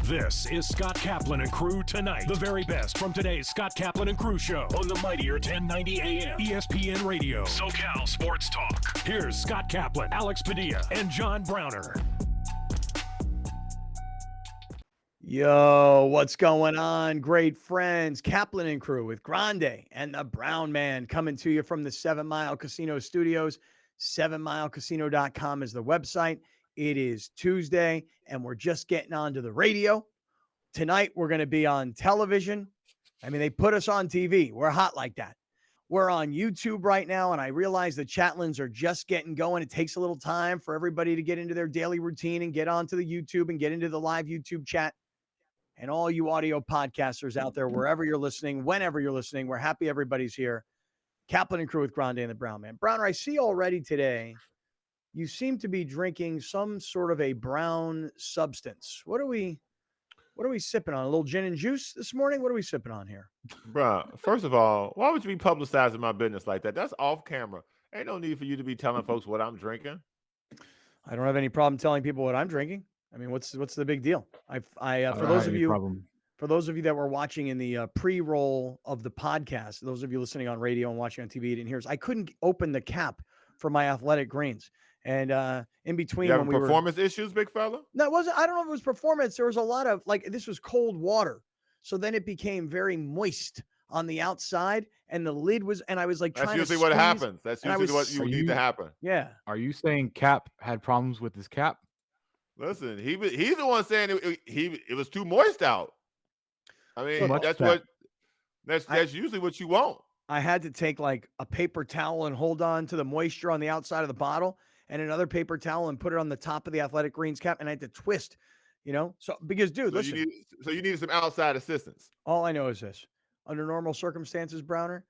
This is Scott Kaplan and Crew Tonight. The very best from today's Scott Kaplan and Crew show on the mightier 1090 AM ESPN Radio. SoCal Sports Talk. Here's Scott Kaplan, Alex Padilla, and John Browner. Yo, what's going on, great friends? Kaplan and Crew with Grande and the Brown Man coming to you from the 7 Mile Casino Studios. 7milecasino.com is the website. It is Tuesday, and we're just getting onto the radio. Tonight, we're going to be on television. I mean, they put us on TV. We're hot like that. We're on YouTube right now, and I realize the chatlins are just getting going. It takes a little time for everybody to get into their daily routine and get onto the YouTube and get into the live YouTube chat. And all you audio podcasters out there, wherever you're listening, whenever you're listening, we're happy everybody's here. Kaplan and Crew with Grande and the Brown Man. Browner, I see already today you seem to be drinking some sort of a brown substance. What are we sipping on? A little gin and juice this morning? What are we sipping on here? Bro, first of all, why would you be publicizing my business like that? That's off camera. Ain't no need for you to be telling folks what I'm drinking. I don't have any problem telling people what I'm drinking. I mean, what's the big deal? For those of you that were watching in the pre-roll of the podcast, those of you listening on radio and watching on TV, didn't hear us. I couldn't open the cap for my athletic greens. And in between, you having performance issues, big fella? No, it wasn't. I don't know if it was performance. There was a lot of this was cold water, so then it became very moist on the outside, and the lid was. And I was like, that's usually what happens. That's usually what you need to happen. Yeah. Are you saying Cap had problems with his cap? Listen, he's the one saying it was too moist out. I mean, that's usually what you want. I had to take like a paper towel and hold on to the moisture on the outside of the bottle, and another paper towel and put it on the top of the athletic greens cap, and I had to twist, So because, dude, listen. You needed some outside assistance. All I know is this: under normal circumstances, Browner,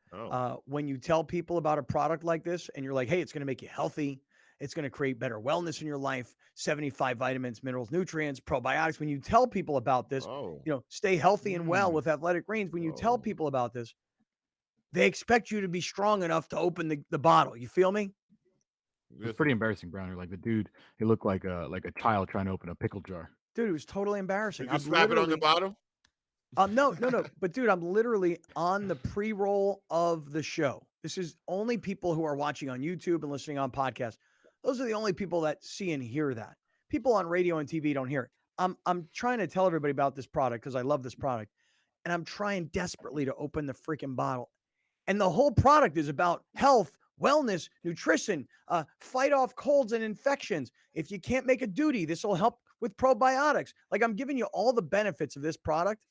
when you tell people about a product like this, and you're like, "Hey, it's going to make you healthy. It's going to create better wellness in your life. 75 vitamins, minerals, nutrients, probiotics." When you tell people about this, stay healthy and well with athletic greens. When you tell people about this, they expect you to be strong enough to open the bottle. You feel me? It's pretty embarrassing, Browner. Like the dude, he looked like a child trying to open a pickle jar. Dude, it was totally embarrassing. Did you slap it on the bottom? No. But dude, I'm literally on the pre-roll of the show. This is only people who are watching on YouTube and listening on podcasts. Those are the only people that see and hear that. People on radio and TV don't hear it. I'm trying to tell everybody about this product because I love this product. And I'm trying desperately to open the freaking bottle. And the whole product is about health, wellness, nutrition, fight off colds and infections. If you can't make a duty, this will help with probiotics. Like, I'm giving you all the benefits of this product,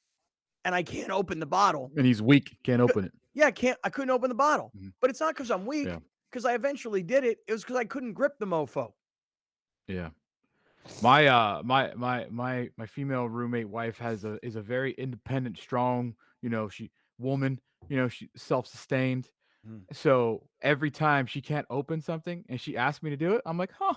and I can't open the bottle. And he's weak, can't open it. Yeah, I couldn't open the bottle. Mm-hmm. But it's not because I'm weak, because I eventually did it. It was because I couldn't grip the mofo. Yeah. My female roommate wife is a very independent, strong, woman, she self-sustained. So every time she can't open something and she asks me to do it, I'm like, so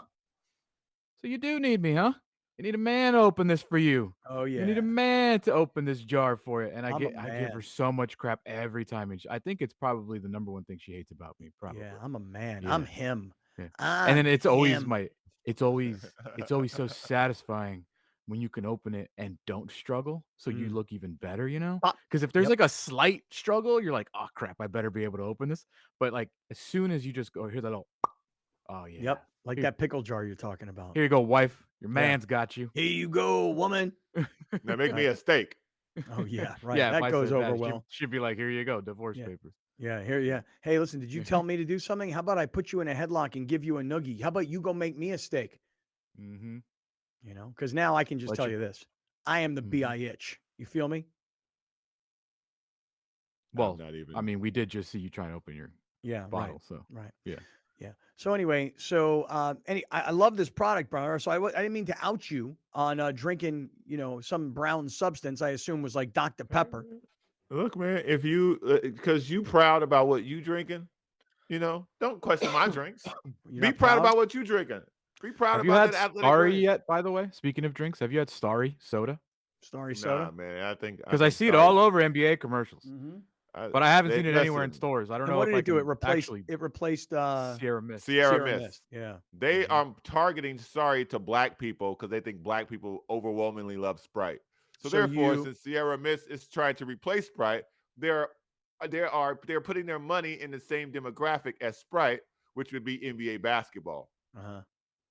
you do need me, huh? You need a man to open this for you. Oh yeah. You need a man to open this jar for you. And I give her so much crap every time. And I think it's probably the number one thing she hates about me. Probably. Yeah, I'm a man. Yeah. I'm him. Yeah. And then it's always it's always so satisfying when you can open it and don't struggle, so you look even better, because if there's like a slight struggle, you're like, oh crap, I better be able to open this. But like as soon as you just go, hear that little, oh yeah, yep, like that pickle jar you're talking about. Here you go, wife, your man's got you. Here you go, woman. Now make me a steak. Oh yeah, right. Yeah, that goes over well. She'd be like, here you go, divorce papers. Yeah, here, yeah. Hey, listen, did you tell me to do something? How about I put you in a headlock and give you a noogie? How about you go make me a steak? Mm-hmm. Because now I can just tell you this. I am the B.I.H. You feel me? Well, not even. I mean, we did just see you trying to open your bottle. Right, so right. Yeah. So anyway, I love this product, brother. So I didn't mean to out you on drinking, some brown substance. I assume was like Dr. Pepper. Look, man, if you because you proud about what you drinking, don't question my drinks. Be proud about what you drinking. Be proud about that. Have you had Starry yet? By the way, speaking of drinks, have you had Starry soda? Starry soda, man. I think because I see it all over NBA commercials, but I haven't seen it anywhere in stores. stores. I don't know. What did it do? It replaced Sierra Mist. Sierra Mist. Yeah, they are targeting Starry to black people because they think black people overwhelmingly love Sprite. So therefore, since Sierra Mist is trying to replace Sprite, they're putting their money in the same demographic as Sprite, which would be NBA basketball. Uh-huh.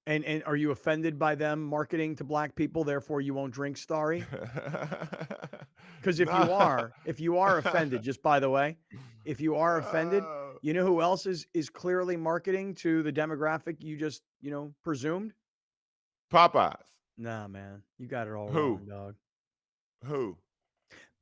And are you offended by them marketing to black people? Therefore, you won't drink Starry? Because if you are offended, just by the way, if you are offended, you know who else is clearly marketing to the demographic you just presumed? Popeyes. Nah, man, you got it all wrong, dog. Who?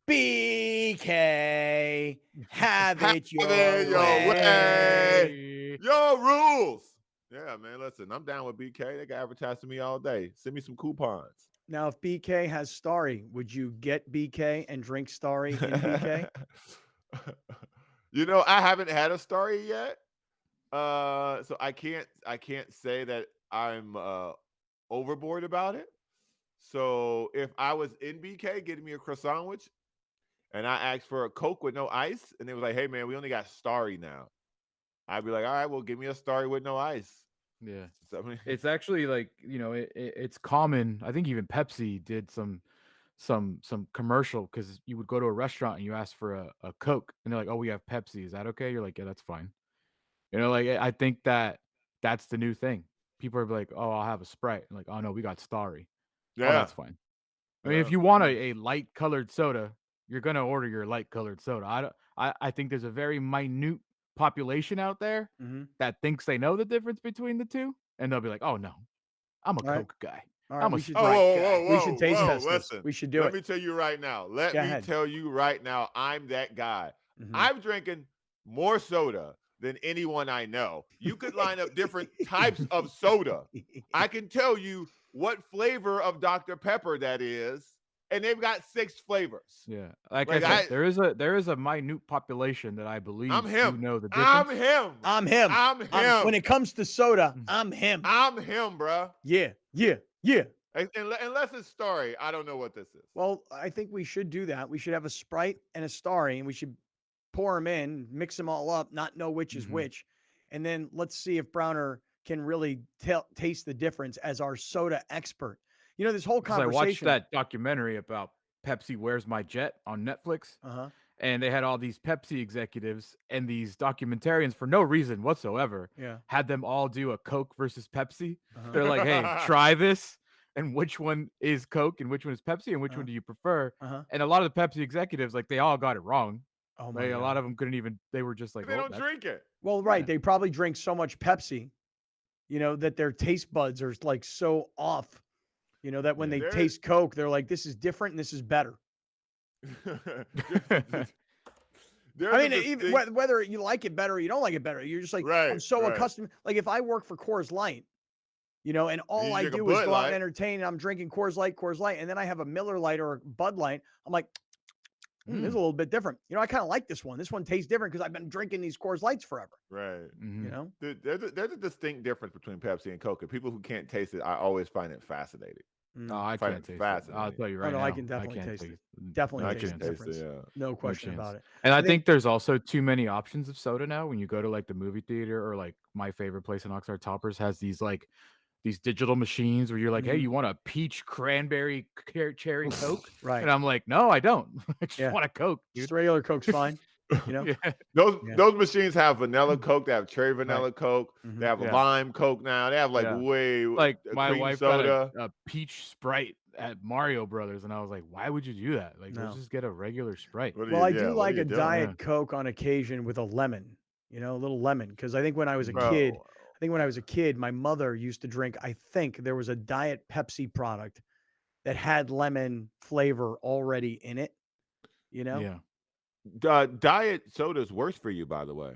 BK, have it your way. Your rules. Yeah, man, listen, I'm down with BK. They got advertised to me all day. Send me some coupons. Now, if BK has Starry, would you get BK and drink Starry in BK? I haven't had a Starry yet. So I can't say that I'm overboard about it. So if I was in BK getting me a croissant sandwich and I asked for a Coke with no ice and they was like, hey man, we only got Starry now, I'd be like, all right, well, give me a Starry with no ice. Yeah. So, I mean, it's actually like, it's common. I think even Pepsi did some commercial, because you would go to a restaurant and you ask for a Coke and they're like, oh, we have Pepsi. Is that okay? You're like, yeah, that's fine. I think that's the new thing. People are like, oh, I'll have a Sprite. And like, oh no, we got Starry. Yeah. Oh, that's fine. I mean, if you want a light colored soda, you're gonna order your light colored soda. I think there's a very minute population out there that thinks they know the difference between the two, and they'll be like, oh no, I'm a Coke guy. I'm a Sprite guy. We should taste test this. We should do it. Let me tell you right now. I'm that guy. I'm drinking more soda than anyone I know. You could line up different types of soda. I can tell you what flavor of Dr. Pepper that is, and they've got 6 flavors. Yeah, like I said, there is a minute population that I believe I'm him. know the difference. I'm him. When it comes to soda, I'm him. I'm him, bro. Yeah. Unless it's Starry, I don't know what this is. Well, I think we should do that. We should have a Sprite and a Starry, and we should pour them in, mix them all up, not know which is which, and then let's see if Browner can really taste the difference as our soda expert. This whole conversation. I watched that documentary about Pepsi Where's My Jet on Netflix, and they had all these Pepsi executives and these documentarians, for no reason whatsoever, had them all do a Coke versus Pepsi. They're like, hey, try this, and which one is Coke and which one is Pepsi and which one do you prefer? And a lot of the Pepsi executives, like, they all got it wrong. Oh my God. A lot of them couldn't even, they were just like, they don't drink it. Well, right. They probably drink so much Pepsi, that their taste buds are like so off, that when they taste Coke, they're like, this is different and this is better. I mean, even whether you like it better or you don't like it better, you're just like, I'm so accustomed. Like if I work for Coors Light, and all I do is go out and entertain, and I'm drinking Coors Light, and then I have a Miller Lite or a Bud Light, I'm like, this is a little bit different. I kind of like this one. This one tastes different because I've been drinking these Coors Lights forever. Right. There's a distinct difference between Pepsi and Coke. And people who can't taste it, I always find it fascinating. No, I can't taste it. I'll tell you right now. I can definitely taste it. Definitely taste the difference. No question about it. And I think there's also too many options of soda now. When you go to like the movie theater, or like my favorite place in Oxnard, Toppers, has these digital machines where you're like, hey, you want a peach cranberry cherry Coke? Right. And I'm like, no, I don't. I just want a Coke, dude. Just regular Coke's fine. Those machines have vanilla Coke, they have cherry vanilla Coke, they have a lime Coke now. They have like my wife soda. got a peach Sprite at Mario Brothers, and I was like, why would you do that? Like, let's just get a regular Sprite. Well, I do like a Diet Coke on occasion with a lemon, a little lemon, because I think when I was a kid, my mother used to drink, I think there was a Diet Pepsi product that had lemon flavor already in it, Yeah. Diet soda is worse for you, by the way.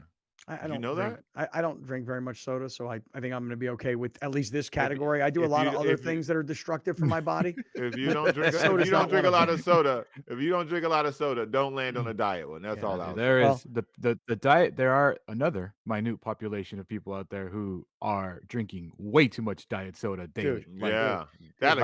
I don't know drink, that. I don't drink very much soda, so I think I'm going to be okay with at least this category. I do a lot of other things that are destructive for my body. If you don't drink a lot of soda, don't land on a diet one. That's all I'll say. There is the diet. There are another minute population of people out there who are drinking way too much diet soda daily. Dude, back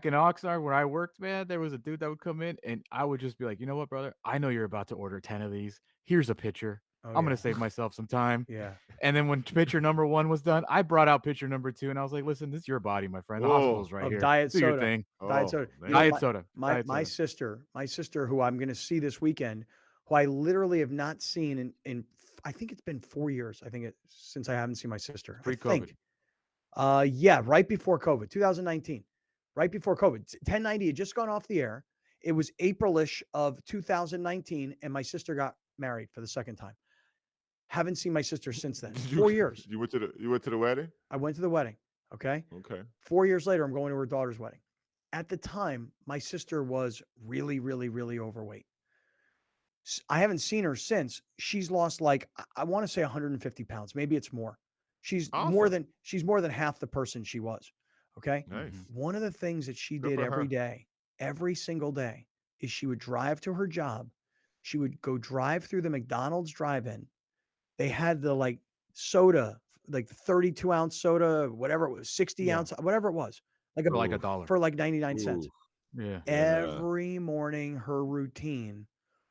in Oxnard where I worked, man, there was a dude that would come in and I would just be like, you know what, brother? I know you're about to order 10 of these. Here's a pitcher. Oh, I'm yeah. gonna save myself some time. Yeah. And then when picture number 1 was done, I brought out picture number 2, and I was like, "Listen, this is your body, my friend. The Whoa. hospital's right Of here. diet Do your soda. thing." Diet Oh, soda. man. Diet soda. Diet My soda. sister, who I'm going to see this weekend, who I literally have not seen in I think it's been 4 years. I think since I haven't seen my sister. I Pre-COVID. think. Yeah, right before COVID, 2019. Right before COVID. 1090 had just gone off the air. It was April-ish of 2019 and my sister got married for the second time. Haven't seen my sister since then. 4 years. You went to the wedding? I went to the wedding. Okay. Okay. 4 years later, I'm going to her daughter's wedding. At the time, my sister was really, really, really overweight. I haven't seen her since. She's lost like I want to say 150 pounds. Maybe it's more. She's more Awesome. than half the person she was. Okay. Nice. One of the things that she Good did for every her. day, every single day, is she would drive to her job. She would go drive through the McDonald's drive-in. They had the like soda, like 32-ounce soda, whatever it was, 60 Yeah. ounce, whatever it was, like For like Oof. $1. for like 99 cents. Ooh. Yeah. Yeah. Every morning, her routine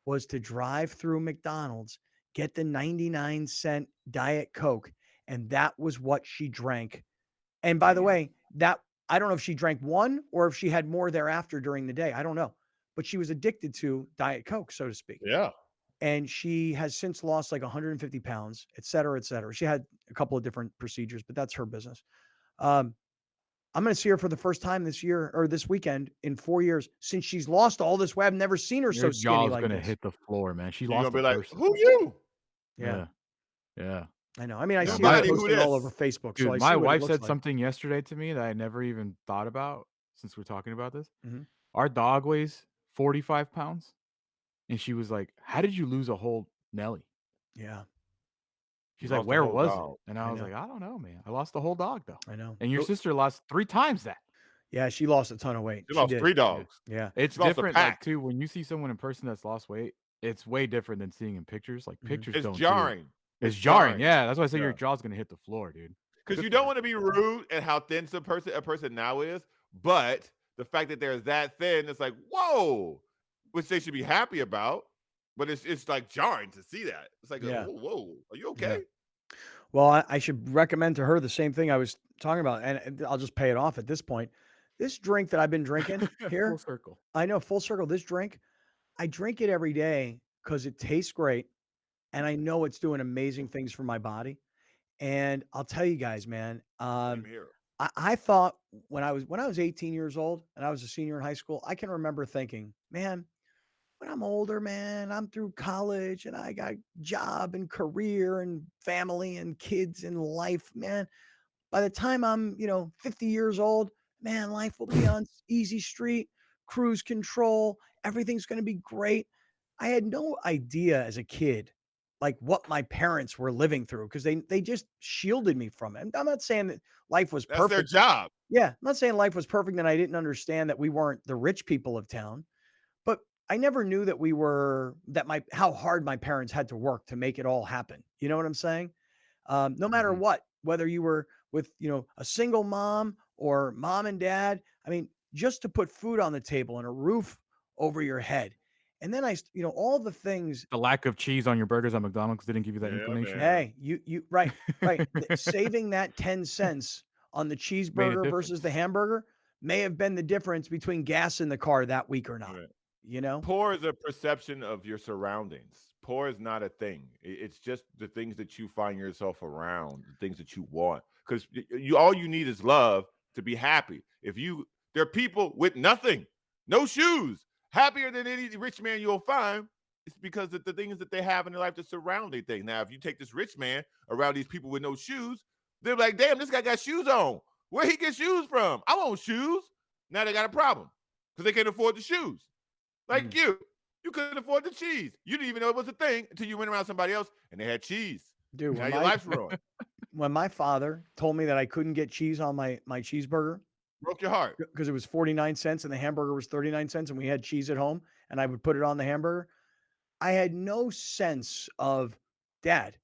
was to drive through McDonald's, get the 99-cent Diet Coke, and that was what she drank. And by the way, that I don't know if she drank one or if she had more thereafter during the day. I don't know. But she was addicted to Diet Coke, so to speak. Yeah. And she has since lost like 150 pounds, et cetera, et cetera. She had a couple of different procedures, but that's her business. I'm going to see her for the first time this year or this weekend in 4 years since she's lost all this weight. I've never seen her so Your skinny jaw's like gonna this. hit the floor, man. She You're gonna lost be a like, person. who you? Yeah, Yeah. I know. I mean, I Yeah, see her buddy, who posting all this? over Facebook, so Dude, I my see what it wife looks said like. something yesterday to me that I never even thought about since we're talking about this. Mhm. Our dog weighs 45 pounds. And she was like, "How did you lose a whole Nelly?" Yeah, She's You like, lost the "Where whole was dog. it?" And I I was know. like, "I don't know, man. I lost the whole dog, though." I know. And your Oh, sister lost 3 times that. yeah, she lost a ton of weight. You She lost did. 3 dogs. Yeah. It's She lost a different, like, pack. too, when you see someone in person that's lost weight, it's way different than seeing in pictures. Like, Mhm. pictures It's don't do it. jarring. It's jarring. Yeah, that's why I say your Yeah. jaw's gonna hit the floor, dude. Because Good you for don't her. want to be rude at how thin a person now is, but the fact that they're that thin, it's like, whoa, which they should be happy about. But it's like jarring to see that. It's like, Yeah. whoa, are you Yeah. okay? Well, I should recommend to her the same thing I was talking about, and I'll just pay it off at this point. This drink that I've been drinking Full here, circle. I know, full circle. This drink, I drink it every day because it tastes great, and I know it's doing amazing things for my body. And I'll tell you guys, man, Same here. I thought when I was 18 years old and I was a senior in high school, I can remember thinking, man, when I'm older, man, I'm through college and I got job and career and family and kids and life, man. By the time I'm, 50 years old, man, life will be on easy street, cruise control, everything's going to be great. I had no idea as a kid like what my parents were living through because they just shielded me from it. I'm not saying that life was That's their perfect. job. Yeah, I'm not saying life was perfect and I didn't understand that we weren't the rich people of town, but I never knew that we were how hard my parents had to work to make it all happen. You know what I'm saying? No matter Mhm. what, whether you were with, a single mom or mom and dad, I mean, just to put food on the table and a roof over your head. And then all the things. The lack of cheese on your burgers at McDonald's didn't give you that Yeah, inclination. man. Hey, right. Saving that 10 cents on the Made a cheeseburger versus the difference. hamburger may have been the difference between gas in the car that week or not. Right. You know? Poor is a perception of your surroundings. Poor is not a thing. It's just the things that you find yourself around, the things that you want. Because all you need is love to be happy. There are people with nothing, no shoes, happier than any rich man you'll find. It's because of the things that they have in their life that surround their thing. Now, if you take this rich man around these people with no shoes, they're like, damn, this guy got shoes on. Where he get shoes from? I want shoes. Now they got a problem because they can't afford the shoes. Like you couldn't afford the cheese. You didn't even know it was a thing until you went around somebody else and they had cheese. Dude, Now your life's ruined. when my father told me that I couldn't get cheese on my cheeseburger Broke your heart. because it was 49 cents and the hamburger was 39 cents and we had cheese at home and I would put it on the hamburger, I had no sense of, Dad,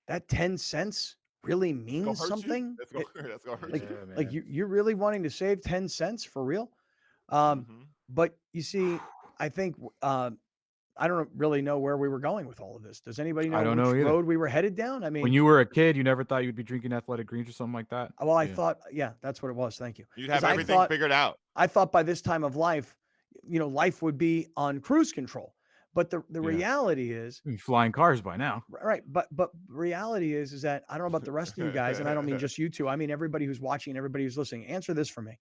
that 10 cents really It's gonna means hurt something? you. That's gonna hurt Like, you. Yeah, like man. you're really wanting to save 10 cents for real? Mhm. But you see, I think I don't really know where we were going with all of this. Does anybody know I don't which know either. road we were headed down? I When mean, you were a kid, you never thought you'd be drinking Athletic Greens or something like that? well, I Yeah. thought, yeah, that's what it was. Thank you. You'd 'Cause have everything figured out. I thought by this time of life, life would be on cruise control. But the Yeah. reality is, You'd be flying cars by now. right? But reality is that I don't know about the rest of you guys, and I don't mean just you two. I mean everybody who's watching and everybody who's listening. Answer this for me.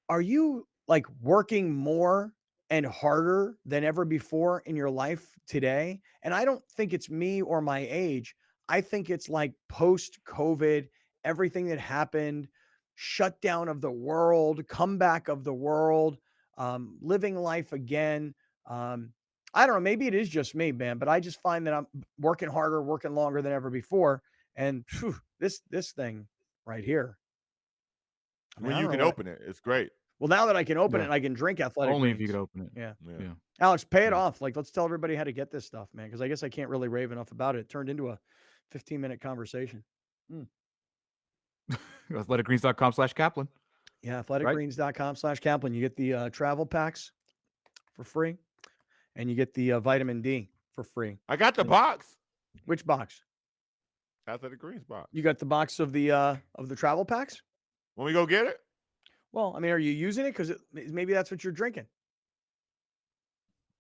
Are you like working more and harder than ever before in your life today? And I don't think it's me or my age. I think it's like post COVID, everything that happened, shutdown of the world, comeback of the world, living life again. I don't know. Maybe it is just me, man, but I just find that I'm working harder, working longer than ever before. And phew, this thing right here. I mean, When I you don't can know what open it, it's great. well, now that I can open it Yeah. and I can drink Athletic Only Greens. if you could open it. Yeah. Yeah. Alex, pay it Yeah. off. Like, let's tell everybody how to get this stuff, man, because I guess I can't really rave enough about it. It turned into a 15-minute conversation. Athleticgreens.com/Kaplan. Yeah, athleticgreens.com/Kaplan. You get the travel packs for free, and you get the vitamin D for free. I got the box. Which box? Athletic Greens box. You got the box of the travel packs? When we go get it? Well, I mean, are you using it? Because maybe that's what you're drinking.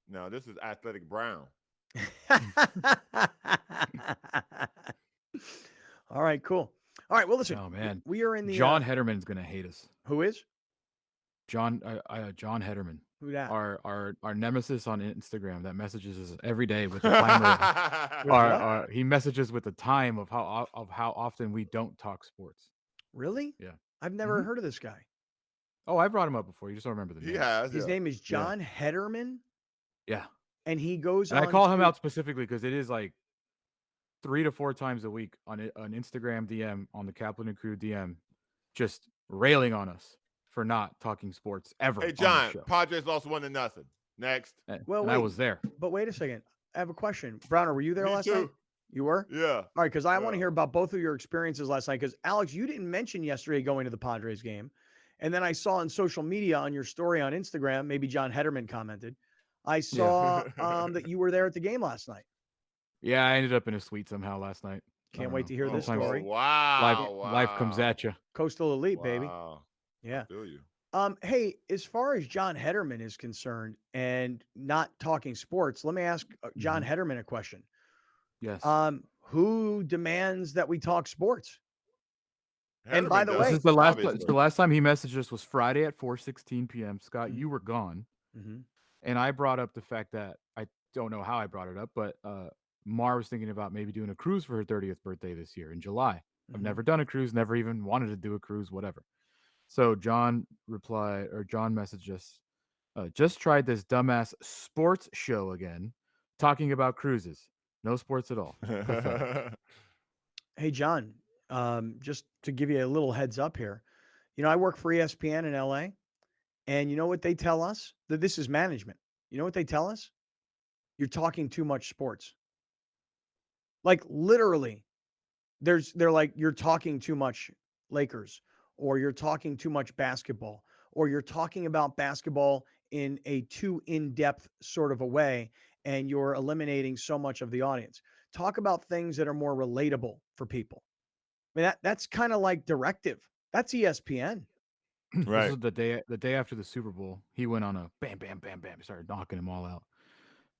No, this is Athletic Brown. All right, cool. All right, well, listen. Oh man, we are in the John Hederman's gonna hate us. Who is? John Hederman, Who that? our nemesis on Instagram that messages us every day with the timer. He messages with the time of how often we don't talk sports. Really? Yeah. I've never heard of this guy. Oh, I brought him up before. You just don't remember the name. He has. His name is John Hederman, Yeah. and he goes And on I call him to- out specifically because it is like 3 to 4 times a week on an Instagram DM on the Kaplan and Crew DM, just railing on us for not talking sports ever. Hey, on John, the show. Padres lost 1-0. Next. Well, and I wait. was there. But wait a second. I have a question. Browner, were you there Me last too. night? You were? Yeah. All right, because I want to Yeah. hear about both of your experiences last night. Because Alex, you didn't mention yesterday going to the Padres game, and then I saw on social media on your story on Instagram, maybe John Hederman commented. I saw that you were there at the game last night. Yeah, I ended up in a suite somehow last night. Can't wait to hear this Sometimes story. Wow. Life comes at you. Coastal Elite, baby. Wow. Yeah. I feel you. Hey, as far as John Hederman is concerned and not talking sports, let me ask John Hederman a question. Yes. Who demands that we talk sports? And by the Hederman way- This is does, the last time he messaged us was Friday at 4:16 p.m. Scott, you were gone. Mm-hmm. And I brought up the fact that I don't know how I brought it up, but Mar was thinking about maybe doing a cruise for her 30th birthday this year in July. I've never done a cruise, never even wanted to do a cruise, whatever. So John messaged us, just tried this dumbass sports show again, talking about cruises. No sports at all. Hey, John, just to give you a little heads up here, I work for ESPN in LA, and you know what they tell us? That this is management. You know what they tell us? You're talking too much sports. Like literally, they're like, you're talking too much Lakers, or you're talking too much basketball, or you're talking about basketball in a too in-depth sort of a way, and you're eliminating so much of the audience. Talk about things that are more relatable for people. I mean, that's kind of like directive. That's ESPN. Right. This is the day after the Super Bowl. He went on a bam, bam, bam, bam, started knocking them all out.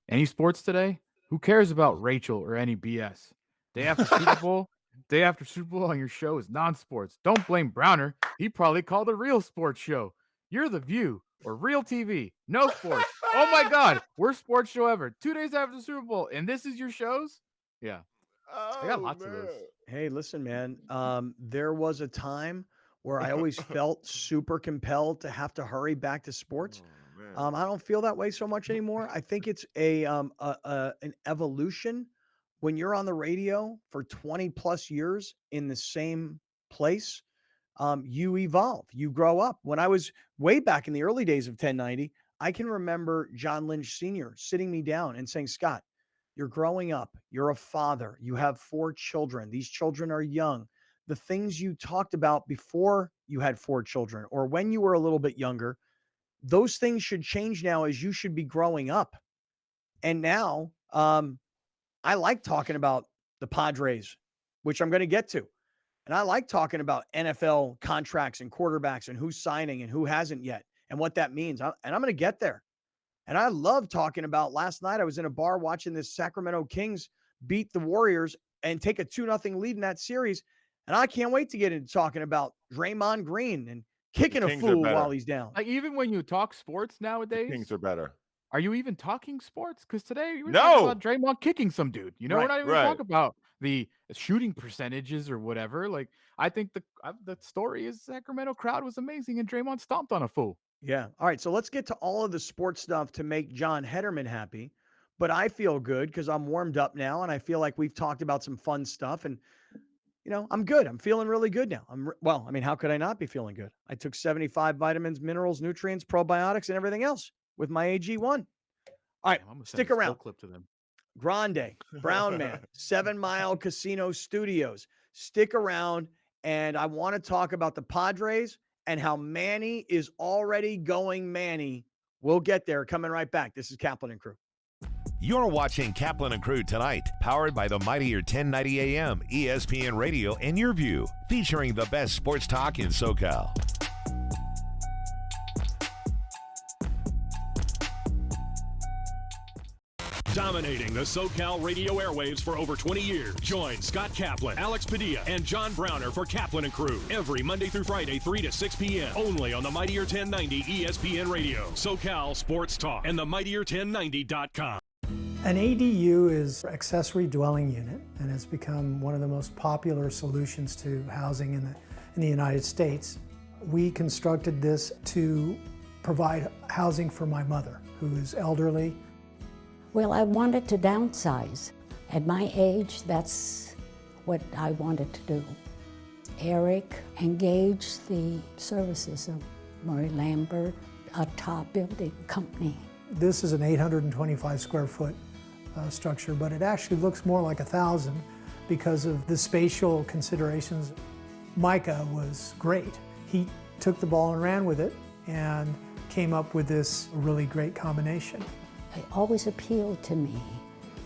Any sports today? Who cares about Rachel or any BS? Day after Super Bowl on your show is non-sports. Don't blame Browner. He probably called a real sports show. You're the View or Real TV. No sports. Oh my God, worst sports show ever. 2 days after the Super Bowl, and this is your shows? Yeah. I got lots of those. Hey, listen, man. There was a time where I always felt super compelled to have to hurry back to sports. Oh, I don't feel that way so much anymore. I think it's an evolution. When you're on the radio for 20 plus years in the same place, you evolve, you grow up. When I was way back in the early days of 1090, I can remember John Lynch Sr. sitting me down and saying, Scott, you're growing up. You're a father. You have 4 children. These children are young. The things you talked about before you had 4 children or when you were a little bit younger, those things should change now as you should be growing up. And now I like talking about the Padres, which I'm going to get to. And I like talking about NFL contracts and quarterbacks and who's signing and who hasn't yet and what that means. And I'm going to get there. And I love talking about last night. I was in a bar watching the Sacramento Kings beat the Warriors and take a 2-0 lead in that series. And I can't wait to get into talking about Draymond Green and kicking a fool while he's down. Like, even when you talk sports nowadays, Kings are better. Are you even talking sports? Because today we're No. talking about Draymond kicking some dude. You know, Right, we're not even talking about the shooting percentages or whatever. Like, I think the story is Sacramento crowd was amazing and Draymond stomped on a fool. Yeah. All right. So let's get to all of the sports stuff to make John Hederman happy. But I feel good because I'm warmed up now, and I feel like we've talked about some fun stuff. And you know, I'm good. I'm feeling really good now. Well, I mean, how could I not be feeling good? I took 75 vitamins, minerals, nutrients, probiotics, and everything else with my AG1. All right, stick around. Clip to them. Grande, Brown Man, 7 Mile Casino Studios. Stick around, and I want to talk about the Padres and how Manny is already going Manny. We'll get there. Coming right back. This is Kaplan and Crew. You're watching Kaplan and Crew Tonight, powered by the mightier 1090 AM, ESPN Radio, and YurView, featuring the best sports talk in SoCal. Dominating the SoCal radio airwaves for over 20 years. Join Scott Kaplan, Alex Padilla, and John Browner for Kaplan and Crew every Monday through Friday, 3 to 6 p.m. only on the mightier 1090 ESPN Radio, SoCal Sports Talk, and the mightier1090.com. An ADU is accessory dwelling unit, and it's become one of the most popular solutions to housing in the United States. We constructed this to provide housing for my mother, who is elderly. Well, I wanted to downsize. At my age, that's what I wanted to do. Eric engaged the services of Murray Lambert, a top building company. This is an 825 square foot structure, but it actually looks more like 1,000 because of the spatial considerations. Micah was great. He took the ball and ran with it and came up with this really great combination. It always appealed to me,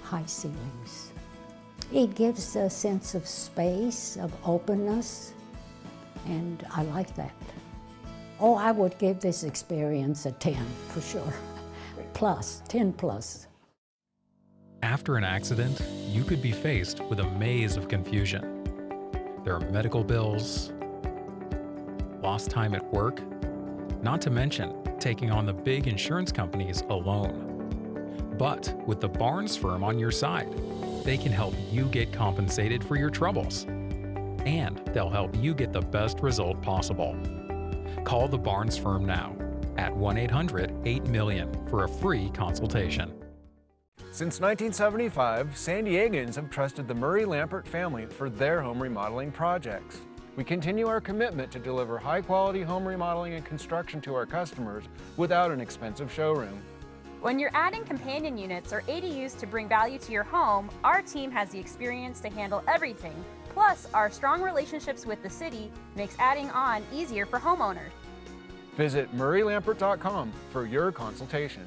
high ceilings. It gives a sense of space, of openness, and I like that. Oh, I would give this experience a 10 for sure. Plus, 10 plus. After an accident, you could be faced with a maze of confusion. There are medical bills, lost time at work, not to mention taking on the big insurance companies alone. But with the Barnes firm on your side, they can help you get compensated for your troubles. And they'll help you get the best result possible. Call the Barnes firm now at 1-800-8-MILLION for a free consultation. Since 1975, San Diegans have trusted the Murray Lambert family for their home remodeling projects. We continue our commitment to deliver high-quality home remodeling and construction to our customers without an expensive showroom. When you're adding companion units or ADUs to bring value to your home, our team has the experience to handle everything. Plus, our strong relationships with the city makes adding on easier for homeowners. Visit murraylambert.com for your consultation.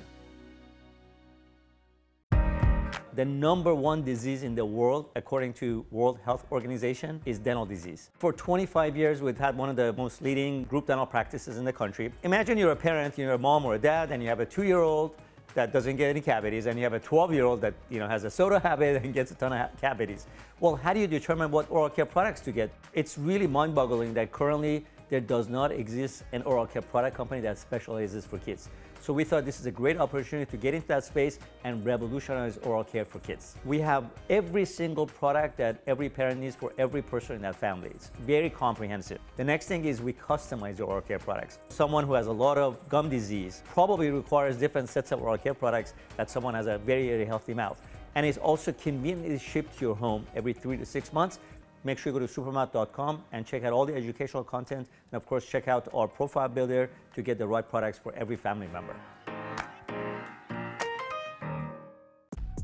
The #1 disease in the world, according to World Health Organization, is dental disease. For 25 years, we've had one of the most leading group dental practices in the country. Imagine you're a parent, you're a mom or a dad, and you have a 2-year-old that doesn't get any cavities, and you have a 12-year-old that has a soda habit and gets a ton of cavities. Well, how do you determine what oral care products to get? It's really mind-boggling that currently there does not exist an oral care product company that specializes for kids. So we thought this is a great opportunity to get into that space and revolutionize oral care for kids. We have every single product that every parent needs for every person in that family. It's very comprehensive. The next thing is we customize your oral care products. Someone who has a lot of gum disease probably requires different sets of oral care products that someone has a very, very healthy mouth. And it's also conveniently shipped to your home every 3 to 6 months. Make sure you go to supermouth.com and check out all the educational content, and of course check out our profile builder to get the right products for every family member.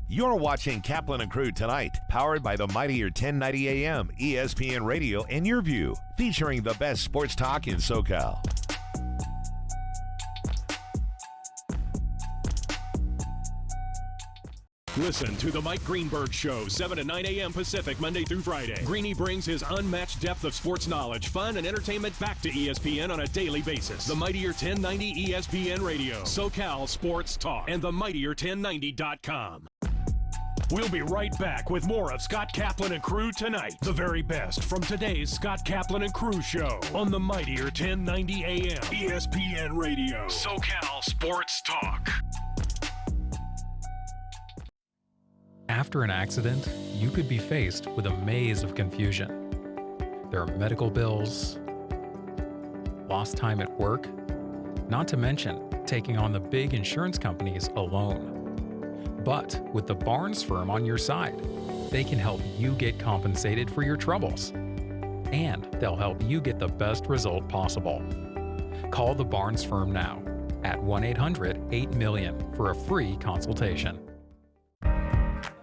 You're watching Kaplan and Crew Tonight, powered by the mightier 1090 AM, ESPN Radio, and YurView, featuring the best sports talk in SoCal. Listen to The Mike Greenberg Show, 7 to 9 a.m. Pacific, Monday through Friday. Greeny brings his unmatched depth of sports knowledge, fun, and entertainment back to ESPN on a daily basis. The Mightier 1090 ESPN Radio, SoCal Sports Talk, and themightier1090.com. We'll be right back with more of Scott Kaplan and Crew Tonight. The very best from today's Scott Kaplan and Crew Show on the Mightier 1090 AM, ESPN Radio, SoCal Sports Talk. After an accident, you could be faced with a maze of confusion. There are medical bills, lost time at work, not to mention taking on the big insurance companies alone. But with the Barnes firm on your side, they can help you get compensated for your troubles. And they'll help you get the best result possible. Call the Barnes firm now at 1-800-8-MILLION for a free consultation.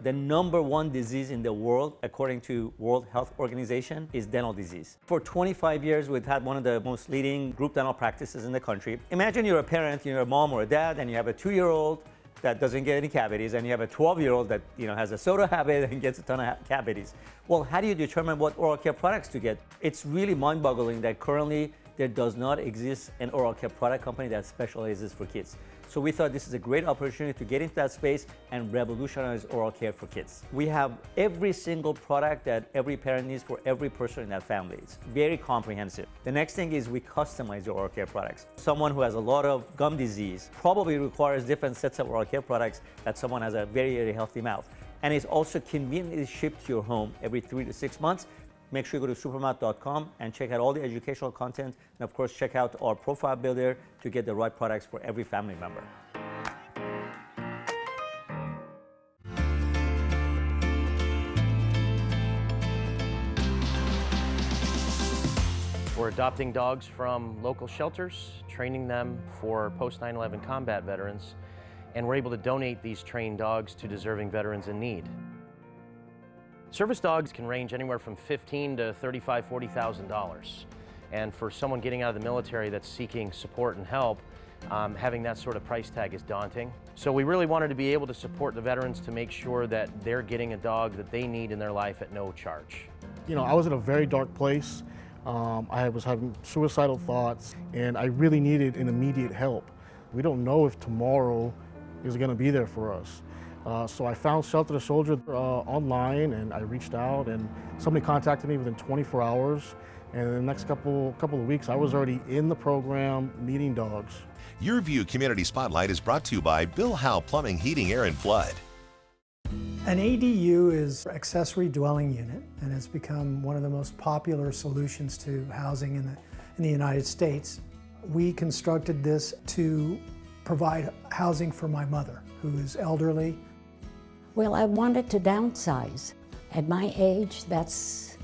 The number one disease in the world, according to World Health Organization, is dental disease. For 25 years, we've had one of the most leading group dental practices in the country. Imagine you're a parent, you're a mom or a dad, and you have a 2-year-old that doesn't get any cavities, and you have a 12-year-old that has a soda habit and gets a ton of cavities. Well, how do you determine what oral care products to get? It's really mind-boggling that currently there does not exist an oral care product company that specializes for kids. So we thought this is a great opportunity to get into that space and revolutionize oral care for kids. We have every single product that every parent needs for every person in that family. It's very comprehensive. The next thing is we customize your oral care products. Someone who has a lot of gum disease probably requires different sets of oral care products that someone has a very, very healthy mouth. And it's also conveniently shipped to your home every 3 to 6 months. Make sure you go to supermouth.com and check out all the educational content, and of course check out our profile builder to get the right products for every family member. We're adopting dogs from local shelters, training them for post 9/11 combat veterans, and we're able to donate these trained dogs to deserving veterans in need. Service dogs can range anywhere from $15,000 to $35,000, $40,000. And for someone getting out of the military that's seeking support and help, having that sort of price tag is daunting. So we really wanted to be able to support the veterans to make sure that they're getting a dog that they need in their life at no charge. I was in a very dark place. I was having suicidal thoughts, and I really needed an immediate help. We don't know if tomorrow is going to be there for us. So I found Shelter the Soldier online, and I reached out, and somebody contacted me within 24 hours. And in the next couple of weeks, I was already in the program meeting dogs. YurView Community Spotlight is brought to you by Bill Howe Plumbing, Heating, Air, and Flood. An ADU is an accessory dwelling unit, and it's become one of the most popular solutions to housing in the United States. We constructed this to provide housing for my mother, who is elderly. Well, I wanted to downsize. At my age, that's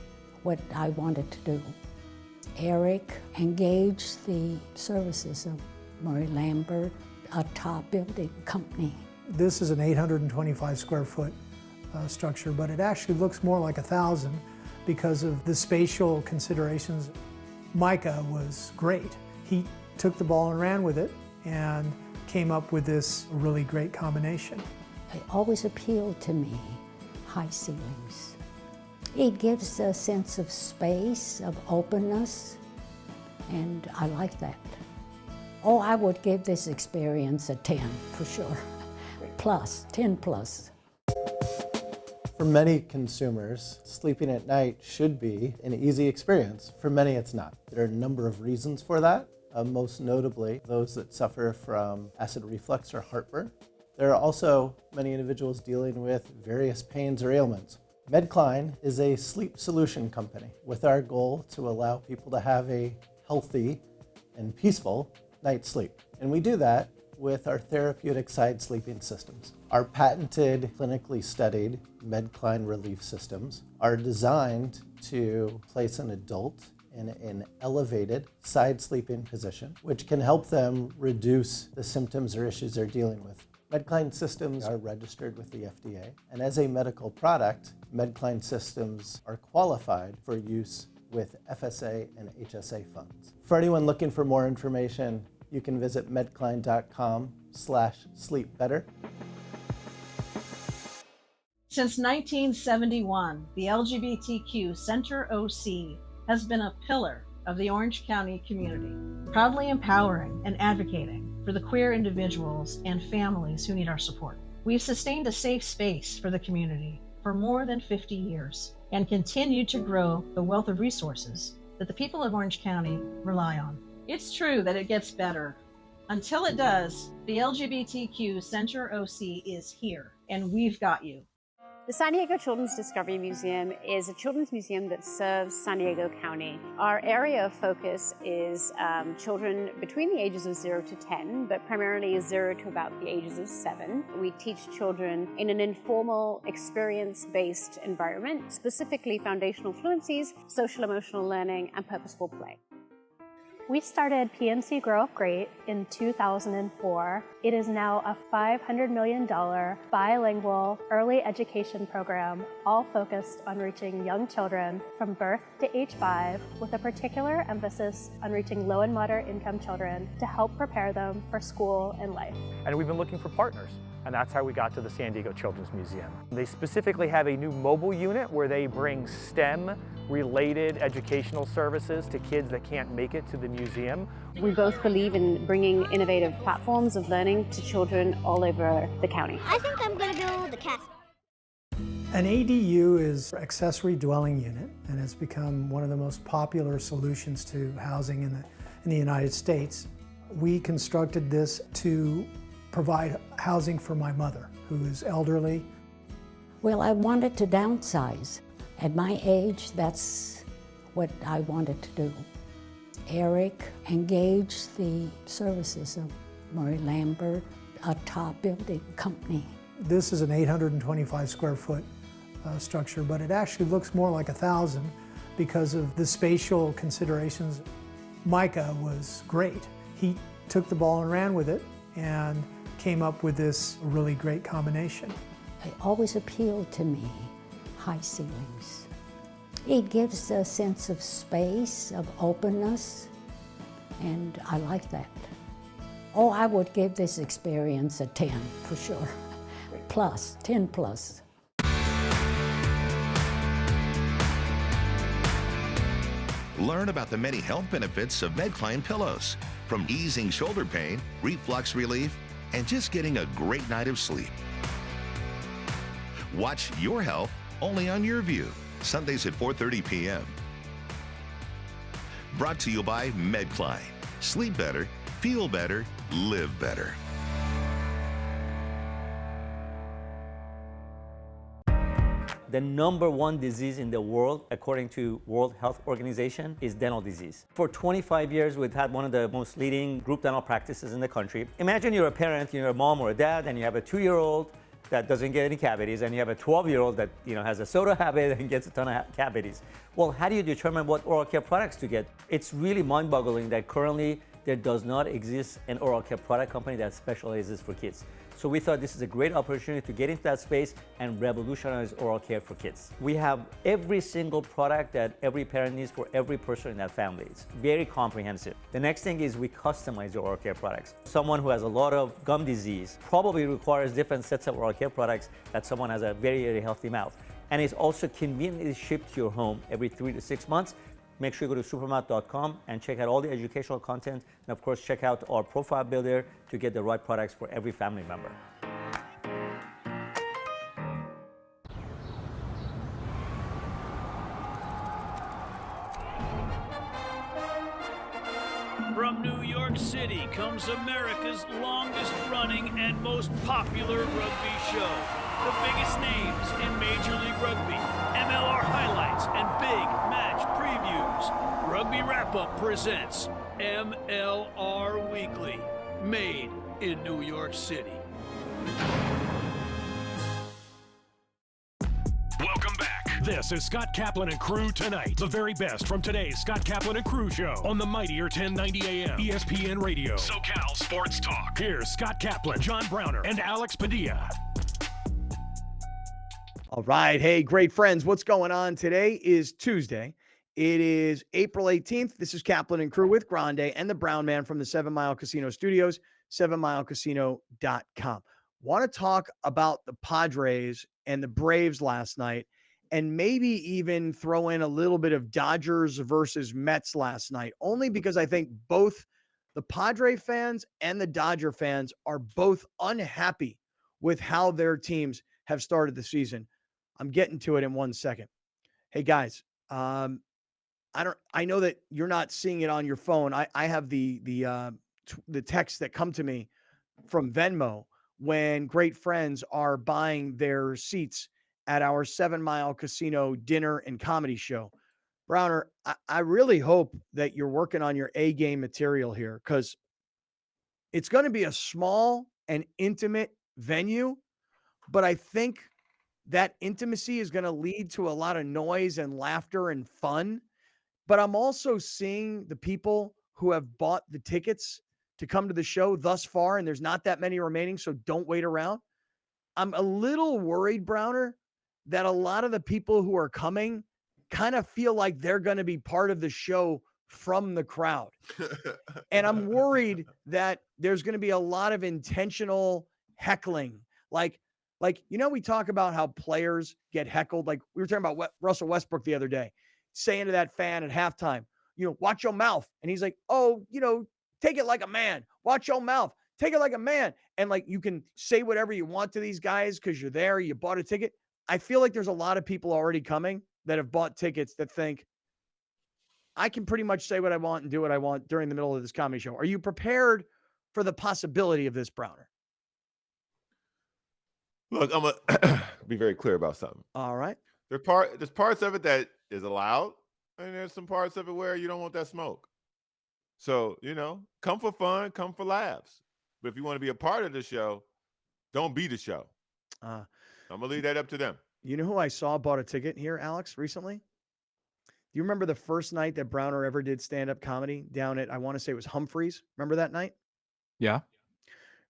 what I wanted to do. Eric engaged the services of Murray Lambert, a top building company. This is an 825 square foot structure, but it actually looks more like 1,000 because of the spatial considerations. Micah was great. He took the ball and ran with it and came up with this really great combination. It always appealed to me, high ceilings. It gives a sense of space, of openness, and I like that. Oh, I would give this experience a 10 for sure. Plus, 10 plus. For many consumers, sleeping at night should be an easy experience. For many, it's not. There are a number of reasons for that. Most notably, those that suffer from acid reflux or heartburn. There are also many individuals dealing with various pains or ailments. Medcline is a sleep solution company with our goal to allow people to have a healthy and peaceful night's sleep. And we do that with our therapeutic side sleeping systems. Our patented, clinically studied Medcline relief systems are designed to place an adult in an elevated side sleeping position, which can help them reduce the symptoms or issues they're dealing with. Medcline systems are registered with the FDA, and as a medical product, Medcline systems are qualified for use with FSA and HSA funds. For anyone looking for more information, you can visit medcline.com/sleepbetter. Since 1971, the LGBTQ Center OC has been a pillar of the Orange County community, proudly empowering and advocating for the queer individuals and families who need our support. We've sustained a safe space for the community for more than 50 years and continue to grow the wealth of resources that the people of Orange County rely on. It's true that it gets better. Until it does, the LGBTQ Center OC is here, and we've got you. The San Diego Children's Discovery Museum is a children's museum that serves San Diego County. Our area of focus is children between the ages of 0 to 10, but primarily 0 to about the ages of 7. We teach children in an informal, experience-based environment, specifically foundational fluencies, social emotional learning, and purposeful play. We started PNC Grow Up Great in 2004. It is now a $500 million bilingual early education program, all focused on reaching young children from birth to age 5, with a particular emphasis on reaching low and moderate income children to help prepare them for school and life. And we've been looking for partners, and that's how we got to the San Diego Children's Museum. They specifically have a new mobile unit where they bring STEM-related educational services to kids that can't make it to the museum. We both believe in bringing innovative platforms of learning to children all over the county. I think I'm going to build the castle. An ADU is accessory dwelling unit and has become one of the most popular solutions to housing in the United States. We constructed this to provide housing for my mother, who is elderly. Well, I wanted to downsize. At my age, that's what I wanted to do. Eric engaged the services of Murray Lambert, a top building company. This is an 825 square foot structure, but it actually looks more like 1,000 because of the spatial considerations. Micah was great. He took the ball and ran with it and came up with this really great combination. It always appealed to me, high ceilings. It gives a sense of space, of openness, and I like that. Oh, I would give this experience a 10 for sure. Plus, 10 plus. Learn about the many health benefits of MedCline pillows, from easing shoulder pain, reflux relief, and just getting a great night of sleep. Watch Your Health only on YurView, Sundays at 4:30 p.m. Brought to you by MedCline. Sleep better, feel better, live better. The #1 disease in the world, according to World Health Organization, is dental disease. For 25 years, we've had one of the most leading group dental practices in the country. Imagine you're a parent, you're a mom or a dad, and you have a 2-year-old that doesn't get any cavities, and you have a 12-year-old that has a soda habit and gets a ton of cavities. Well, how do you determine what oral care products to get? It's really mind-boggling that currently there does not exist an oral care product company that specializes for kids. So we thought this is a great opportunity to get into that space and revolutionize oral care for kids. We have every single product that every parent needs for every person in that family. It's very comprehensive. The next thing is we customize your oral care products. Someone who has a lot of gum disease probably requires different sets of oral care products that someone has a very, very healthy mouth. And it's also conveniently shipped to your home every 3 to 6 months. Make sure you go to supermouth.com and check out all the educational content. And of course, check out our profile builder to get the right products for every family member. From New York City comes America's longest running and most popular rugby show. The biggest names in Major League Rugby, MLR highlights, and big match previews. Rugby Wrap-Up presents MLR Weekly, made in New York City. Welcome back. This is Scott Kaplan and Crew Tonight. The very best from today's Scott Kaplan and Crew show on the mightier 1090 AM ESPN Radio. SoCal Sports Talk. Here's Scott Kaplan, John Browner, and Alex Padilla. All right. Hey, great friends. What's going on? Today is Tuesday. It is April 18th. This is Kaplan and Crew with Grande and the Brown Man from the 7 Mile Casino Studios, 7milecasino.com. want to talk about the Padres and the Braves last night, and maybe even throw in a little bit of Dodgers versus Mets last night, only because I think both the Padre fans and the Dodger fans are both unhappy with how their teams have started the season. I'm getting to it in 1 second. Hey guys, I know that you're not seeing it on your phone. I have the texts that come to me from Venmo when great friends are buying their seats at our 7 Mile Casino dinner and comedy show. Browner, I really hope that you're working on your A game material here, because it's going to be a small and intimate venue, but I think that intimacy is going to lead to a lot of noise and laughter and fun. But I'm also seeing the people who have bought the tickets to come to the show thus far, and there's not that many remaining, so don't wait around. I'm a little worried, Browner, that a lot of the people who are coming kind of feel like they're going to be part of the show from the crowd. And I'm worried that there's going to be a lot of intentional heckling. Like, we talk about how players get heckled. Like we were talking about Russell Westbrook the other day, saying to that fan at halftime, watch your mouth. And he's like, oh, take it like a man. Watch your mouth. Take it like a man. And like, you can say whatever you want to these guys because you're there, you bought a ticket. I feel like there's a lot of people already coming that have bought tickets that think, I can pretty much say what I want and do what I want during the middle of this comedy show. Are you prepared for the possibility of this, Browner? Look, I'm going to be very clear about something. All right. There's parts of it that is allowed, and there's some parts of it where you don't want that smoke. So, come for fun, come for laughs. But if you want to be a part of the show, don't be the show. I'm going to leave that up to them. You know who I saw bought a ticket here, Alex, recently? Do you remember the first night that Browner ever did stand-up comedy down at, I want to say it was Humphreys? Remember that night? Yeah.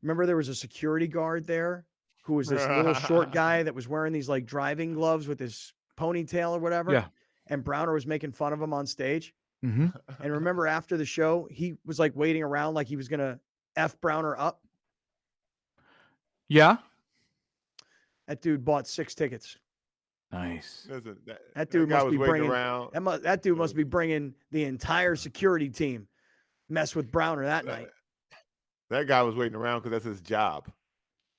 Remember there was a security guard there who was this little short guy that was wearing these like driving gloves with his ponytail or whatever? Yeah. And Browner was making fun of him on stage. Mm-hmm. And remember after the show, he was like waiting around like he was going to F Browner up. Yeah. That dude bought 6 tickets. Nice. Listen, That dude guy must was be waiting bringing around. that dude must be bringing the entire security team. Mess with Browner that night. That guy was waiting around because that's his job.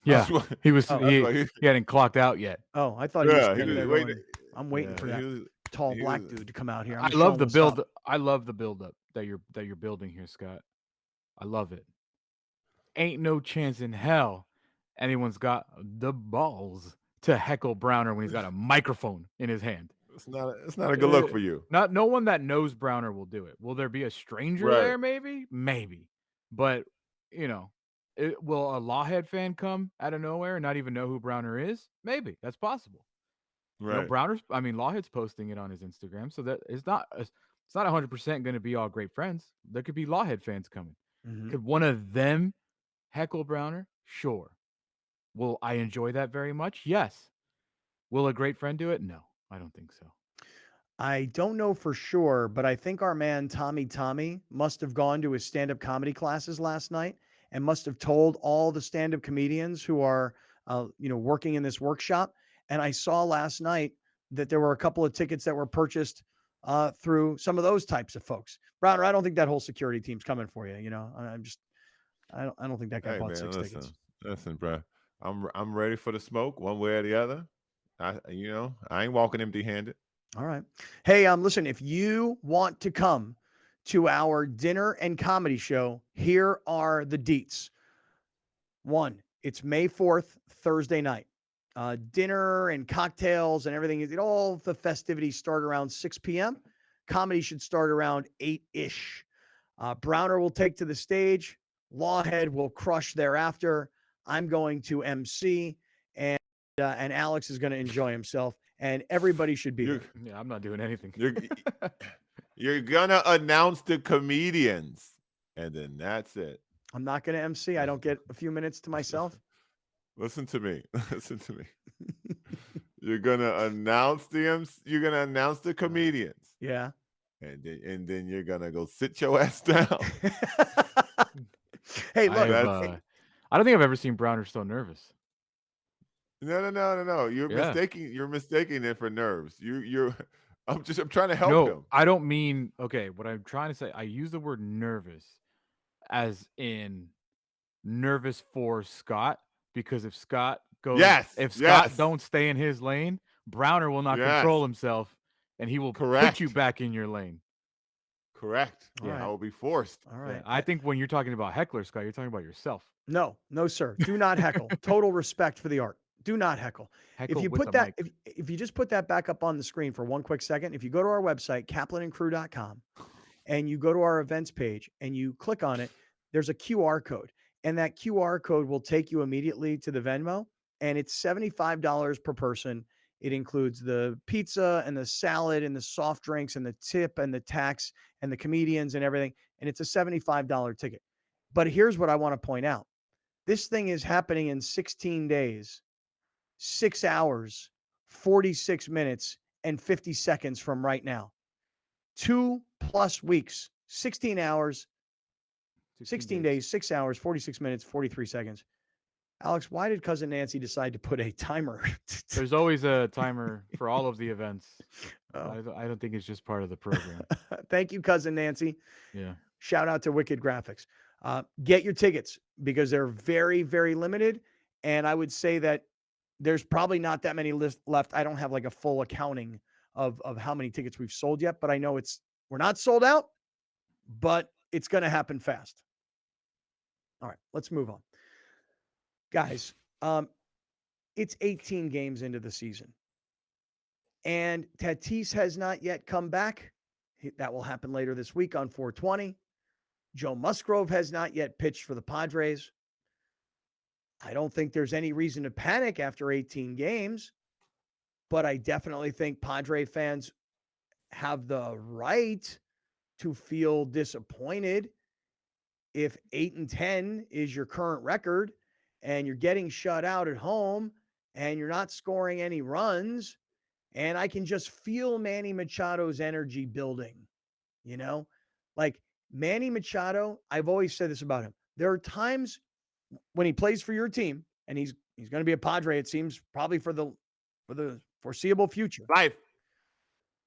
Yeah, he was. Oh, he hadn't clocked out yet. Oh, I thought he was Yeah, he standing was there waiting. going, I'm waiting for Yeah, that tall black dude to come out here. I'm I gonna love show the him what's build. up. I love the build up that you're building here, Scott. I love it. Ain't no chance in hell anyone's got the balls to heckle Browner when he's got a microphone in his hand. It's not a good look for you. No one that knows Browner will do it. Will there be a stranger Right. there? Maybe. But will a Lawhead fan come out of nowhere and not even know who Browner is? Maybe that's possible. Right. Lawhead's posting it on his Instagram, so that it's not 100% going to be all great friends. There could be Lawhead fans coming. Mhm. Could one of them heckle Browner? Sure. Will I enjoy that very much? Yes. Will a great friend do it? No, I don't think so. I don't know for sure, but I think our man Tommy must have gone to his stand-up comedy classes last night and must have told all the stand-up comedians who are working in this workshop. And I saw last night that there were a couple of tickets that were purchased through some of those types of folks. Browner, I don't think that whole security team's coming for you. I don't think that guy Hey, bought man, 6 tickets. listen, bro. I'm ready for the smoke one way or the other. I ain't walking empty-handed. All right. Hey, listen, if you want to come to our dinner and comedy show, here are the deets. 1, it's May 4th, Thursday night. Dinner and cocktails and everything. All the festivities start around 6 p.m. Comedy should start around 8-ish. Browner will take to the stage. Lawhead will crush thereafter. I'm going to MC, and Alex is going to enjoy himself. And everybody should be there. Yeah, I'm not doing anything. You're gonna announce the comedians, and then that's it. I'm not going to MC. I don't get a few minutes to myself. Listen to me. Listen to me. You're gonna announce You're gonna announce the comedians. Yeah. And then you're gonna go sit your ass down. Hey, look. I don't think I've ever seen Browner so nervous. No. You're Yeah. mistaking it for nerves. I'm trying to help No, him. I don't mean okay. What I'm trying to say, I use the word nervous as in nervous for Scott because if Scott Yes. don't stay in his lane, Browner will not Yes. control himself and he will put you back in your lane. Correct. Yeah. I will be forced. All right. Yeah, I think when you're talking about heckler, Scott, you're talking about yourself. No, sir. Do not heckle. Total respect for the art. Do not heckle. Heckle If you with put the that, mic. if you just put that back up on the screen for one quick second, if you go to our website, kaplanandcrew.com, and you go to our events page and you click on it, there's a QR code. And that QR code will take you immediately to the Venmo. And it's $75 per person. It includes the pizza and the salad and the soft drinks and the tip and the tax and the comedians and everything. And it's a $75 ticket. But here's what I want to point out. This thing is happening in 16 days, 6 hours, 46 minutes, and 50 seconds from right now. 2+ weeks, 16 hours, 16 days, 6 hours, 46 minutes, 43 seconds. Alex, why did Cousin Nancy decide to put a timer? There's always a timer for all of the events. Oh. I don't think it's just part of the program. Thank you, Cousin Nancy. Yeah. Shout out to Wicked Graphics. Get your tickets because they're very, very limited. And I would say that there's probably not that many left. I don't have like a full accounting of how many tickets we've sold yet, but I know we're not sold out, but it's going to happen fast. All right, let's move on. Guys, it's 18 games into the season. And Tatis has not yet come back. That will happen later this week on 420. Joe Musgrove has not yet pitched for the Padres. I don't think there's any reason to panic after 18 games, but I definitely think Padre fans have the right to feel disappointed if 8-10 is your current record and you're getting shut out at home and you're not scoring any runs. And I can just feel Manny Machado's energy building, like Manny Machado. I've always said this about him. There are times when he plays for your team and he's going to be a Padre, it seems, probably for the foreseeable future.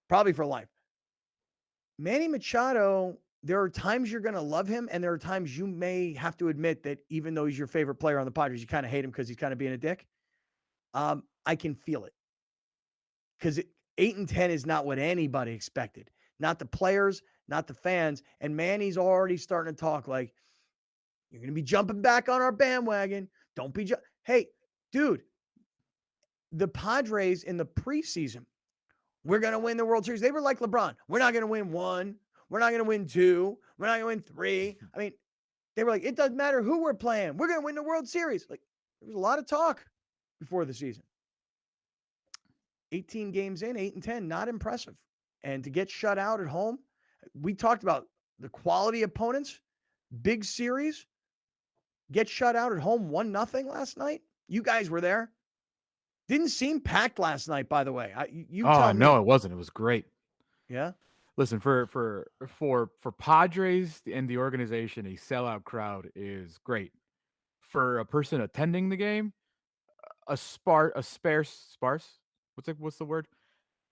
Probably for life. Manny Machado, there are times you're going to love him, and there are times you may have to admit that even though he's your favorite player on the Padres, you kind of hate him because he's kind of being a dick. I can feel it. Because 8-10 is not what anybody expected. Not the players, not the fans. And Manny's already starting to talk like, you're going to be jumping back on our bandwagon. Don't be hey, dude, the Padres in the preseason, we're going to win the World Series. They were like LeBron. We're not going to win 1. We're not going to win 2. We're not going to win 3. I mean, they were like, it doesn't matter who we're playing. We're going to win the World Series. Like, there was a lot of talk before the season. 18 games in, 8-10, not impressive. And to get shut out at home, we talked about the quality opponents, big series, get shut out at home 1-0 last night. You guys were there. Didn't seem packed last night, by the way. Tell me. No, it wasn't. It was great. Yeah. Listen, for Padres and the organization, a sellout crowd is great. For a person attending the game, sparse. What's the word?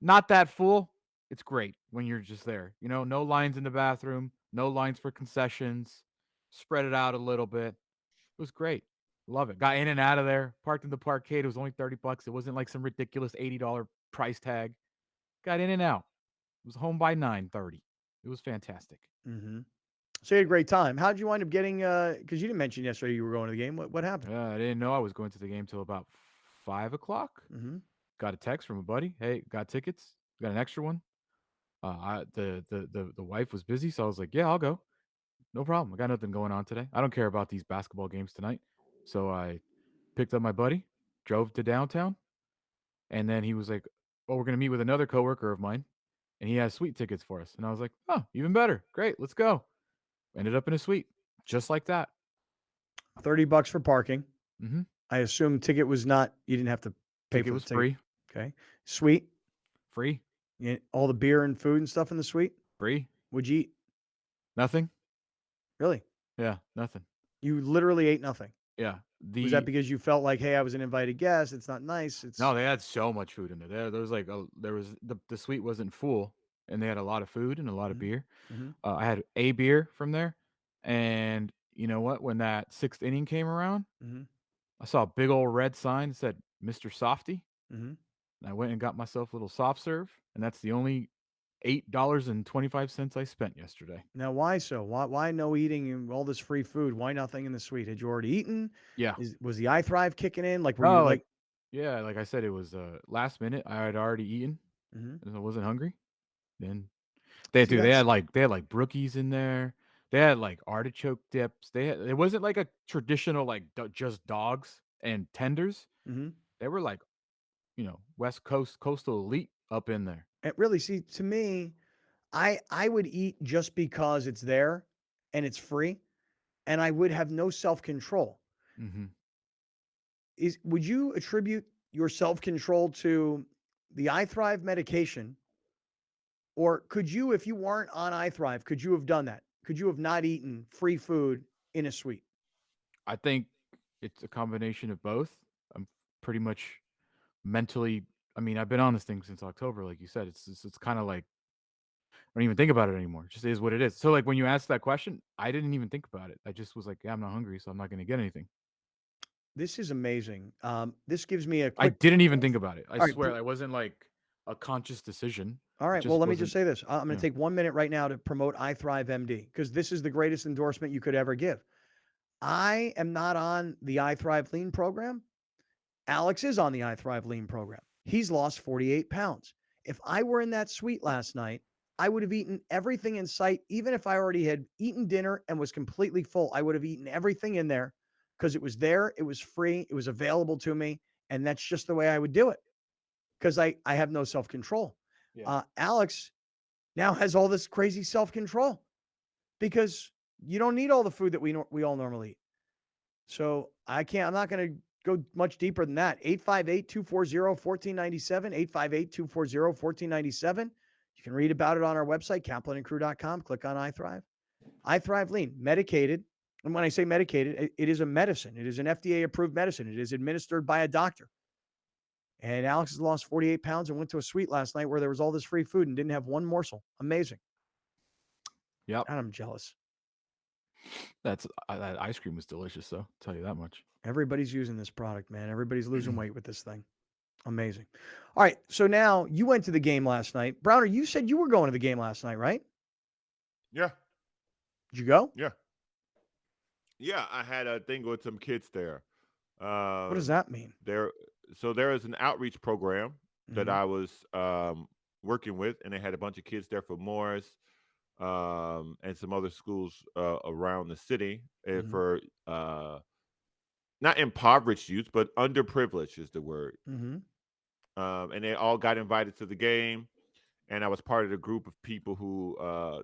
Not that full. It's great when you're just there. No lines in the bathroom, no lines for concessions. Spread it out a little bit. It was great. Love it. Got in and out of there. Parked in the parkade. It was only $30. It wasn't like some ridiculous $80 price tag. Got in and out. It was home by 9:30. It was fantastic. Mm-hmm. So you had a great time. How did you wind up getting? Because you didn't mention yesterday you were going to the game. What happened? I didn't know I was going to the game till about 5 o'clock. Mm-hmm. Got a text from a buddy. Hey, got tickets? Got an extra one. The wife was busy, so I was like, yeah, I'll go. No problem. I got nothing going on today. I don't care about these basketball games tonight. So I picked up my buddy, drove to downtown, and then he was like, oh, we're going to meet with another coworker of mine, and he has suite tickets for us. And I was like, oh, even better. Great, let's go. Ended up in a suite, just like that. $30 for parking. Mm-hmm. I assume ticket was not, you didn't have to pay Ticket for was the ticket. free. Okay. Suite? Free. All the beer and food and stuff in the suite? Free. What'd you eat? Nothing. Really? Yeah, nothing. You literally ate nothing? Yeah. Was that because you felt like, hey, I was an invited guest? It's not nice. It's No, they had so much food in there. There was like the suite wasn't full, and they had a lot of food and a lot of beer. Mhm. I had a beer from there, and you know what? When that 6th inning came around, Mhm. I saw a big old red sign that said Mr. Softy. Mhm. And I went and got myself a little soft serve, and that's the only $8.25 I spent yesterday. Now, why so? Why no eating and all this free food? Why nothing in the suite? Had you already eaten? Yeah. Was the iThrive kicking in? Like, were you Oh, like? yeah, like I said, it was last minute. I had already eaten, Mhm. and I wasn't hungry. Then See, they that's had like brookies in there. They had like artichoke dips. It wasn't like a traditional like just dogs and tenders. Mhm. They were like, West Coast coastal elite up in there. It really, see, to me, I would eat just because it's there and it's free, and I would have no self-control. Mhm. Would you attribute your self-control to the iThrive medication, or could you, if you weren't on iThrive, could you have done that? Could you have not eaten free food in a suite? I think it's a combination of both. I'm pretty much mentally. I mean, I've been on this thing since October, like you said. It's kind of like I don't even think about it anymore. It just is what it is. So like when you asked that question, I didn't even think about it. I just was like, yeah, I'm not hungry, so I'm not going to get anything. This is amazing. This gives me a I quick. didn't even think about it. I All right, swear, it wasn't like a conscious decision. all It right. Well, just let me just wasn't. say this. I'm going Yeah. to take 1 minute right now to promote iThrive MD, because this is the greatest endorsement you could ever give. I am not on the iThrive Lean program. Alex is on the iThrive Lean program. He's lost 48 pounds. If I were in that suite last night, I would have eaten everything in sight. Even if I already had eaten dinner and was completely full, I would have eaten everything in there because it was there, it was free, it was available to me. And that's just the way I would do it because I have no self control. Yeah. Alex now has all this crazy self control because you don't need all the food that we all normally eat. So I'm not going to go much deeper than that. 858-240-1497, 858-240-1497. You can read about it on our website, kaplanandcrew.com. Click on iThrive. iThrive Lean, medicated. And when I say medicated, it is a medicine. It is an FDA-approved medicine. It is administered by a doctor. And Alex has lost 48 pounds and went to a suite last night where there was all this free food and didn't have one morsel. Amazing. Yep. And I'm jealous. That ice cream was delicious, though. I'll tell you that much. Everybody's using this product, man. Everybody's losing weight with this thing. Amazing. All right. So now you went to the game last night. Browner, you said you were going to the game last night, right? Yeah. Did you go? Yeah. Yeah, I had a thing with some kids there. What does that mean? There is an outreach program that Mhm. I was working with, and they had a bunch of kids there for Morris and some other schools around the city Mhm. for not impoverished youth, but underprivileged is the word. Mm-hmm. And they all got invited to the game, and I was part of the group of people who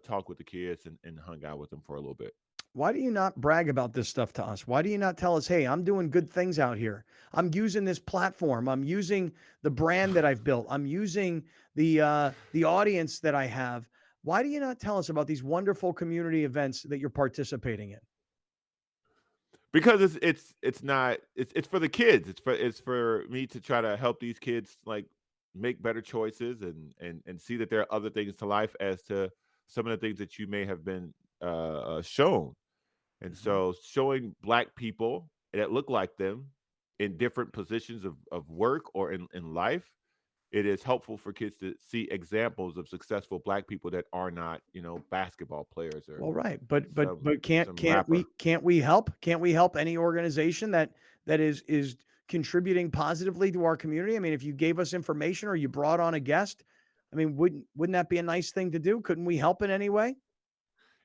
talked with the kids and hung out with them for a little bit. Why do you not brag about this stuff to us? Why do you not tell us, hey, I'm doing good things out here? I'm using this platform. I'm using the brand that I've built. I'm using the audience that I have. Why do you not tell us about these wonderful community events that you're participating in? Because it's for the kids. It's for me to try to help these kids like make better choices and see that there are other things to life as to some of the things that you may have been shown. And so showing Black people that look like them in different positions of work or in life, it is helpful for kids to see examples of successful Black people that are not, basketball players or Well, right, but some can't rapper. we help? Can't we help any organization that is contributing positively to our community? I mean, if you gave us information or you brought on a guest, I mean, wouldn't that be a nice thing to do? Couldn't we help in any way?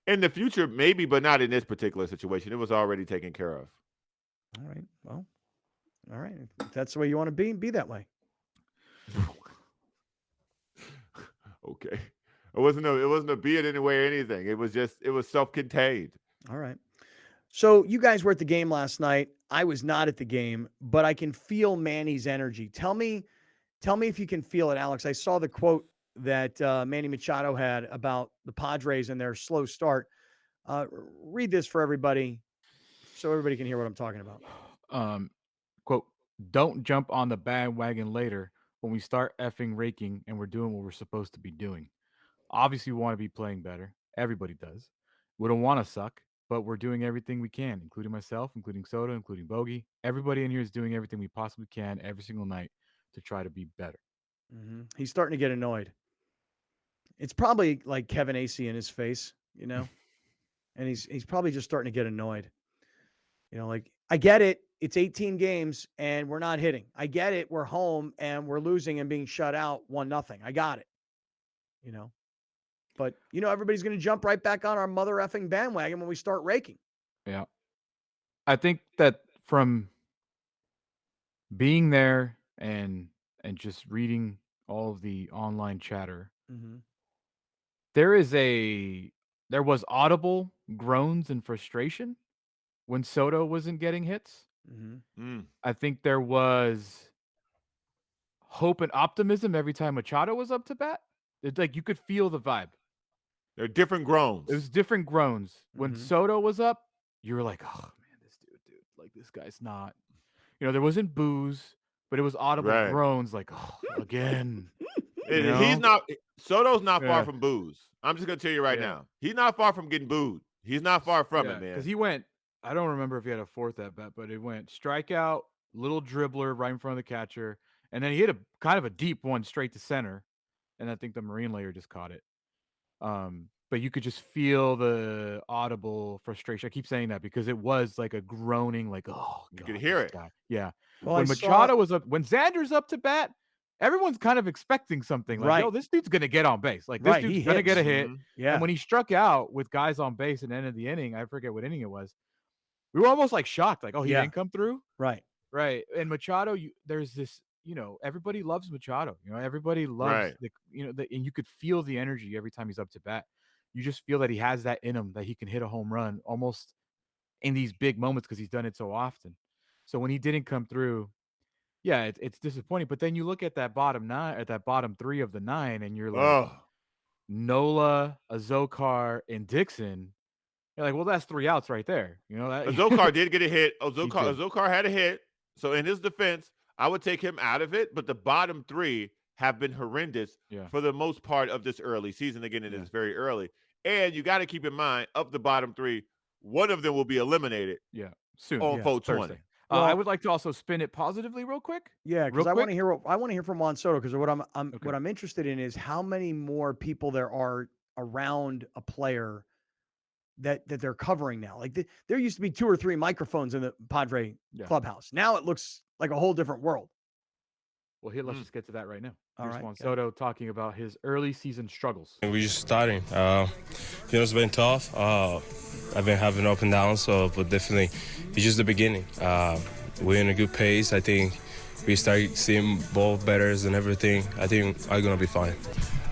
In the future, maybe, but not in this particular situation. It was already taken care of. All right. Well, all right. If that's the way you want to be that way. Okay. It wasn't a be it anyway or anything. It was self-contained. All right. So you guys were at the game last night. I was not at the game, but I can feel Manny's energy. Tell me if you can feel it, Alex. I saw the quote that Manny Machado had about the Padres and their slow start. Read this for everybody so everybody can hear what I'm talking about. Quote, don't jump on the bandwagon later when we start effing raking and we're doing what we're supposed to be doing. Obviously, we want to be playing better. Everybody does. We don't want to suck, but we're doing everything we can, including myself, including Soda, including Bogey. Everybody in here is doing everything we possibly can every single night to try to be better. He's starting to get annoyed. It's probably like Kevin Acey in his face, you know, and he's probably just starting to get annoyed. You know, like, I get it. It's 18 games and we're not hitting. I get it. We're home and we're losing and being shut out 1-0. I got it. You know, but you know, everybody's going to jump right back on our mother effing bandwagon when we start raking. Yeah. I think that from being there and just reading all of the online chatter, Mm-hmm. there was audible groans and frustration when Soto wasn't getting hits. Mm-hmm. I think there was hope and optimism every time Machado was up to bat. It's like you could feel the vibe. There are different groans. It was different groans. When Mm-hmm. Soto was up, you were like, oh man, this dude, like this guy's not. You know, there wasn't boos, but it was audible Right. groans like, oh, again. You He's know? not. Soto's not far Yeah. from booze. I'm just gonna tell you right Yeah. now. He's not far from getting booed. He's not far from it, man. Because he went, I don't remember if he had a fourth at bat, but it went strikeout, little dribbler right in front of the catcher, and then he hit a kind of a deep one straight to center, and I think the Marine layer just caught it. But you could just feel the audible frustration. I keep saying that because it was like a groaning, like, oh, You God, could hear this it. guy. Yeah. Well, When I Machado saw- was up, when Xander's up to bat, everyone's kind of expecting something. Like, yo, Right. this dude's gonna get on base. Like, this Right, he dude's gonna get a hits. hit. Mhm. Yeah. And when he struck out with guys on base at the end of the inning, I forget what inning it was. We were almost like shocked, like, oh, he Yeah. didn't come through. Right. Right. And Machado, there's this, you know, everybody loves Machado. You know, everybody loves Right. the, you know, and you could feel the energy every time he's up to bat. You just feel that he has that in him, that he can hit a home run almost in these big moments because he's done it so often. So when he didn't come through, yeah, it's disappointing. But then you look at that bottom nine, at that bottom three of the nine, and you're like, Oh, Nola, Azokar, and Dixon. You're like, well, that's 3 outs right there. You know that Azokar did get a hit. He did. Azokar had a hit. So in his defense, I would take him out of it. But the bottom three have been horrendous Yeah. for the most part of this early season. Again, it is very early. And you got to keep in mind, of the bottom three, one of them will be eliminated Yeah, soon. on Yeah, 420. Thursday. I would like to also spin it positively real quick. Yeah, because Real I want quick? to hear I want to hear from Juan Soto, because what Okay. what I'm interested in is how many more people there are around a player that they're covering now. Like there used to be 2 or 3 microphones in the Padre Yeah. clubhouse. Now it looks like a whole different world. Well, here, let's just get to that right now. All Here's right, Juan go. Soto talking about his early season struggles. We're just starting. It's been tough. I've been having up and downs, but definitely it's just the beginning. We're in a good pace. I think we start seeing ball betters and everything. I think I'm going to be fine.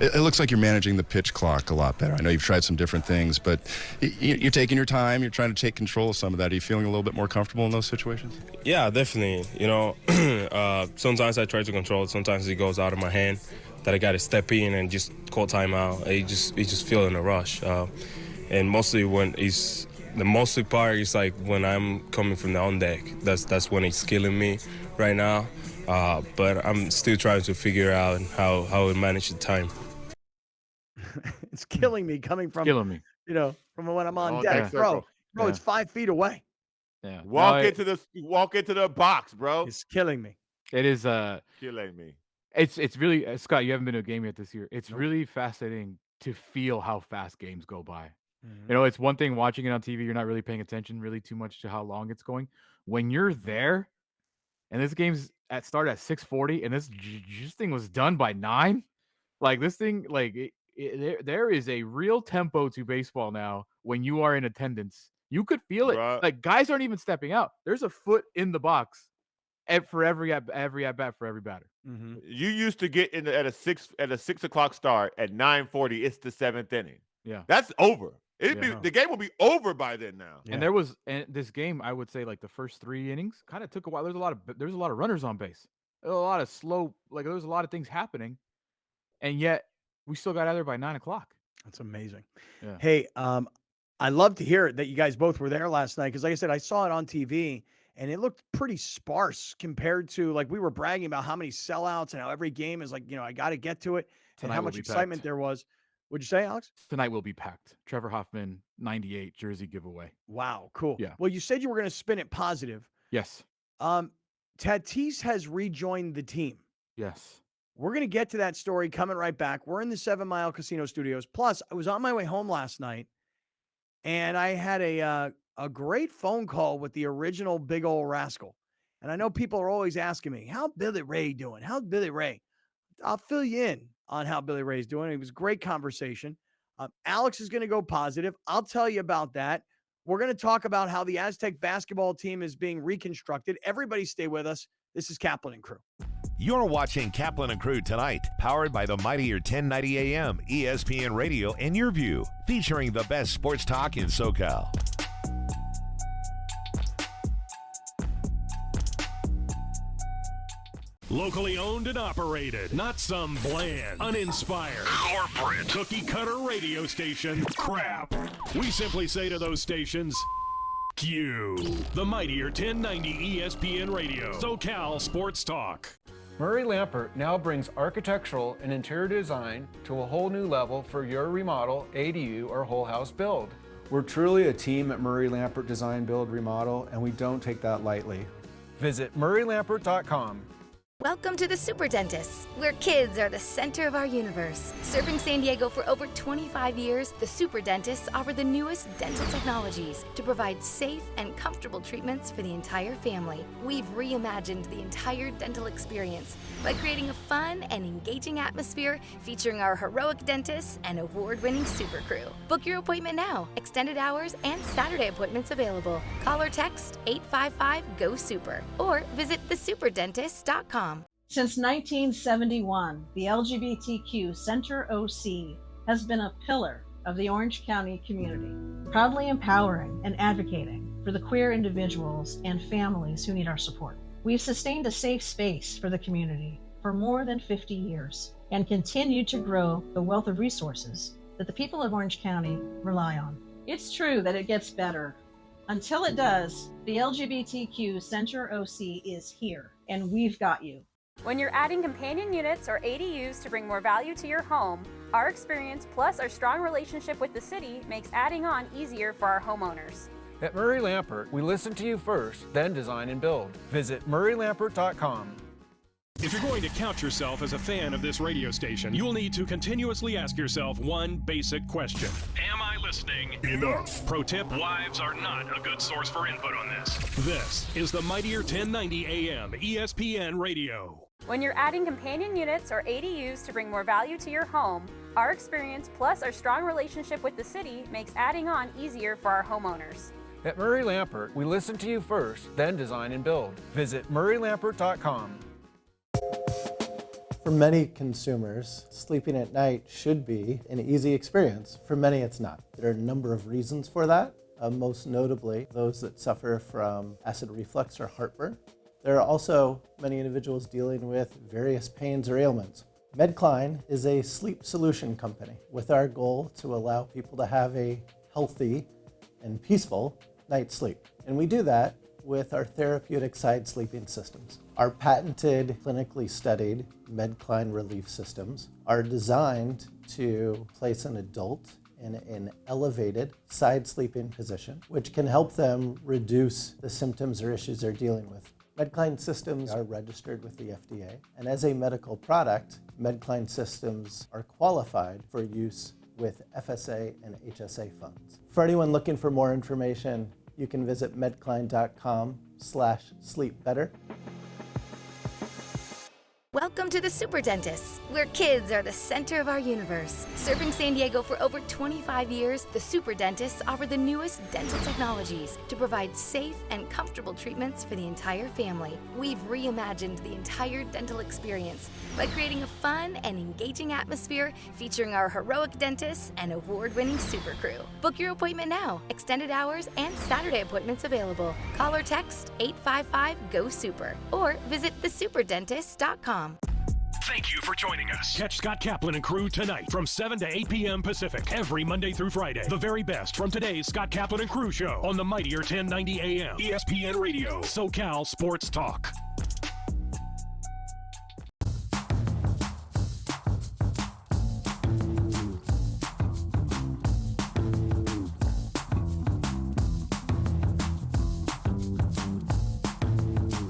It looks like you're managing the pitch clock a lot better. I know you've tried some different things, but you're taking your time. You're trying to take control of some of that. Are you feeling a little bit more comfortable in those situations? Yeah, definitely. Sometimes I try to control it. Sometimes it goes out of my hand that I got to step in and just call timeout. It just feel in a rush. And mostly when the mostly part is like when I'm coming from the on deck. That's when it's killing me right now. But I'm still trying to figure out how I manage the time. It's killing me coming from Killing me. from when I'm on On deck, deck bro. circle. Bro, Yeah. it's 5 feet away. Yeah. Walk No, into the box, bro. It's killing me. it is Killing me. it's really Scott, you haven't been to a game yet this year. It's really fascinating to feel how fast games go by. You know, it's one thing watching it on TV, you're not really paying attention really too much to how long it's going. When you're there and this game's started at 6:40 and this thing was done by 9, like this thing, like there is a real tempo to baseball now when you are in attendance. You could feel it. Bruh. Like guys aren't even stepping out. There's a foot in the box for every at bat for every batter. You used to get in at a 6 o'clock start at 9:40. It's the 7th inning. Yeah. That's over. Yeah. The game will be over by then now. And this game, I would say, like the first 3 innings kind of took a while. There's a lot of runners on base. There's a lot of slow, like there's a lot of things happening, and yet we still got out of there by 9 o'clock. That's amazing. Yeah. Hey, I love to hear that you guys both were there last night, because like I said, I saw it on TV and it looked pretty sparse compared to, like, we were bragging about how many sellouts and how every game is like, I got to get to it, and Tonight how will much be excitement packed. there was. What'd you say, Alex? Tonight will be packed. Trevor Hoffman, 98 jersey giveaway. Wow, cool. Yeah. Well, you said you were going to spin it positive. Yes. Tatis has rejoined the team. Yes. We're going to get to that story coming right back. We're in the 7 Mile Casino Studios. Plus, I was on my way home last night, and I had a great phone call with the original Big Ol' Rascal. And I know people are always asking me, how's Billy Ray doing? How's Billy Ray? I'll fill you in on how Billy Ray's doing. It was a great conversation. Alex is going to go positive. I'll tell you about that. We're going to talk about how the Aztec basketball team is being reconstructed. Everybody stay with us. This is Kaplan and Crew. You're watching Kaplan and Crew Tonight, powered by the mightier 1090 AM, ESPN Radio, and YurView, featuring the best sports talk in SoCal. Locally owned and operated, not some bland, uninspired, corporate, cookie-cutter radio station crap. We simply say to those stations, Q. The mightier 1090 ESPN Radio, SoCal Sports Talk. Murray Lampert now brings architectural and interior design to a whole new level for your remodel, ADU, or whole house build. We're truly a team at Murray Lampert Design, Build, Remodel, and we don't take that lightly. Visit murraylampert.com. Welcome to the Super Dentists, where kids are the center of our universe. Serving San Diego for over 25 years, the Super Dentists offer the newest dental technologies to provide safe and comfortable treatments for the entire family. We've reimagined the entire dental experience by creating a fun and engaging atmosphere featuring our heroic dentists and award-winning super crew. Book your appointment now. Extended hours and Saturday appointments available. Call or text 855-GO-SUPER or visit thesuperdentist.com. Since 1971, the LGBTQ Center OC has been a pillar of the Orange County community, proudly empowering and advocating for the queer individuals and families who need our support. We've sustained a safe space for the community for more than 50 years and continue to grow the wealth of resources that the people of Orange County rely on. It's true that it gets better. Until it does, the LGBTQ Center OC is here, and we've got you. When you're adding companion units or ADUs to bring more value to your home, our experience plus our strong relationship with the city makes adding on easier for our homeowners. At Murray Lampert, we listen to you first, then design and build. Visit murraylampert.com. If you're going to count yourself as a fan of this radio station, you'll need to continuously ask yourself one basic question. Am I listening enough? Pro tip, wives are not a good source for input on this. This is the mightier 1090 AM ESPN Radio. When you're adding companion units or ADUs to bring more value to your home, our experience plus our strong relationship with the city makes adding on easier for our homeowners. At Murray Lampert, we listen to you first, then design and build. Visit murraylampert.com. For many consumers, sleeping at night should be an easy experience. For many, it's not. There are a number of reasons for that, most notably those that suffer from acid reflux or heartburn. There are also many individuals dealing with various pains or ailments. Medcline is a sleep solution company with our goal to allow people to have a healthy and peaceful night's sleep. And we do that with our therapeutic side sleeping systems. Our patented, clinically studied Medcline relief systems are designed to place an adult in an elevated side sleeping position, which can help them reduce the symptoms or issues they're dealing with. Medcline systems are registered with the FDA, and as a medical product, Medcline systems are qualified for use with FSA and HSA funds. For anyone looking for more information, you can visit medcline.com/sleepbetter. Welcome to the Super Dentists, where kids are the center of our universe. Serving San Diego for over 25 years, the Super Dentists offer the newest dental technologies to provide safe and comfortable treatments for the entire family. We've reimagined the entire dental experience by creating a fun and engaging atmosphere featuring our heroic dentists and award-winning super crew. Book your appointment now. Extended hours and Saturday appointments available. Call or text 855-GO-SUPER or visit thesuperdentist.com. Thank you for joining us. Catch Scott Kaplan and Crew tonight from 7 to 8 p.m. Pacific every Monday through Friday. The very best from today's Scott Kaplan and Crew show on the mightier 1090 AM ESPN Radio, SoCal Sports Talk.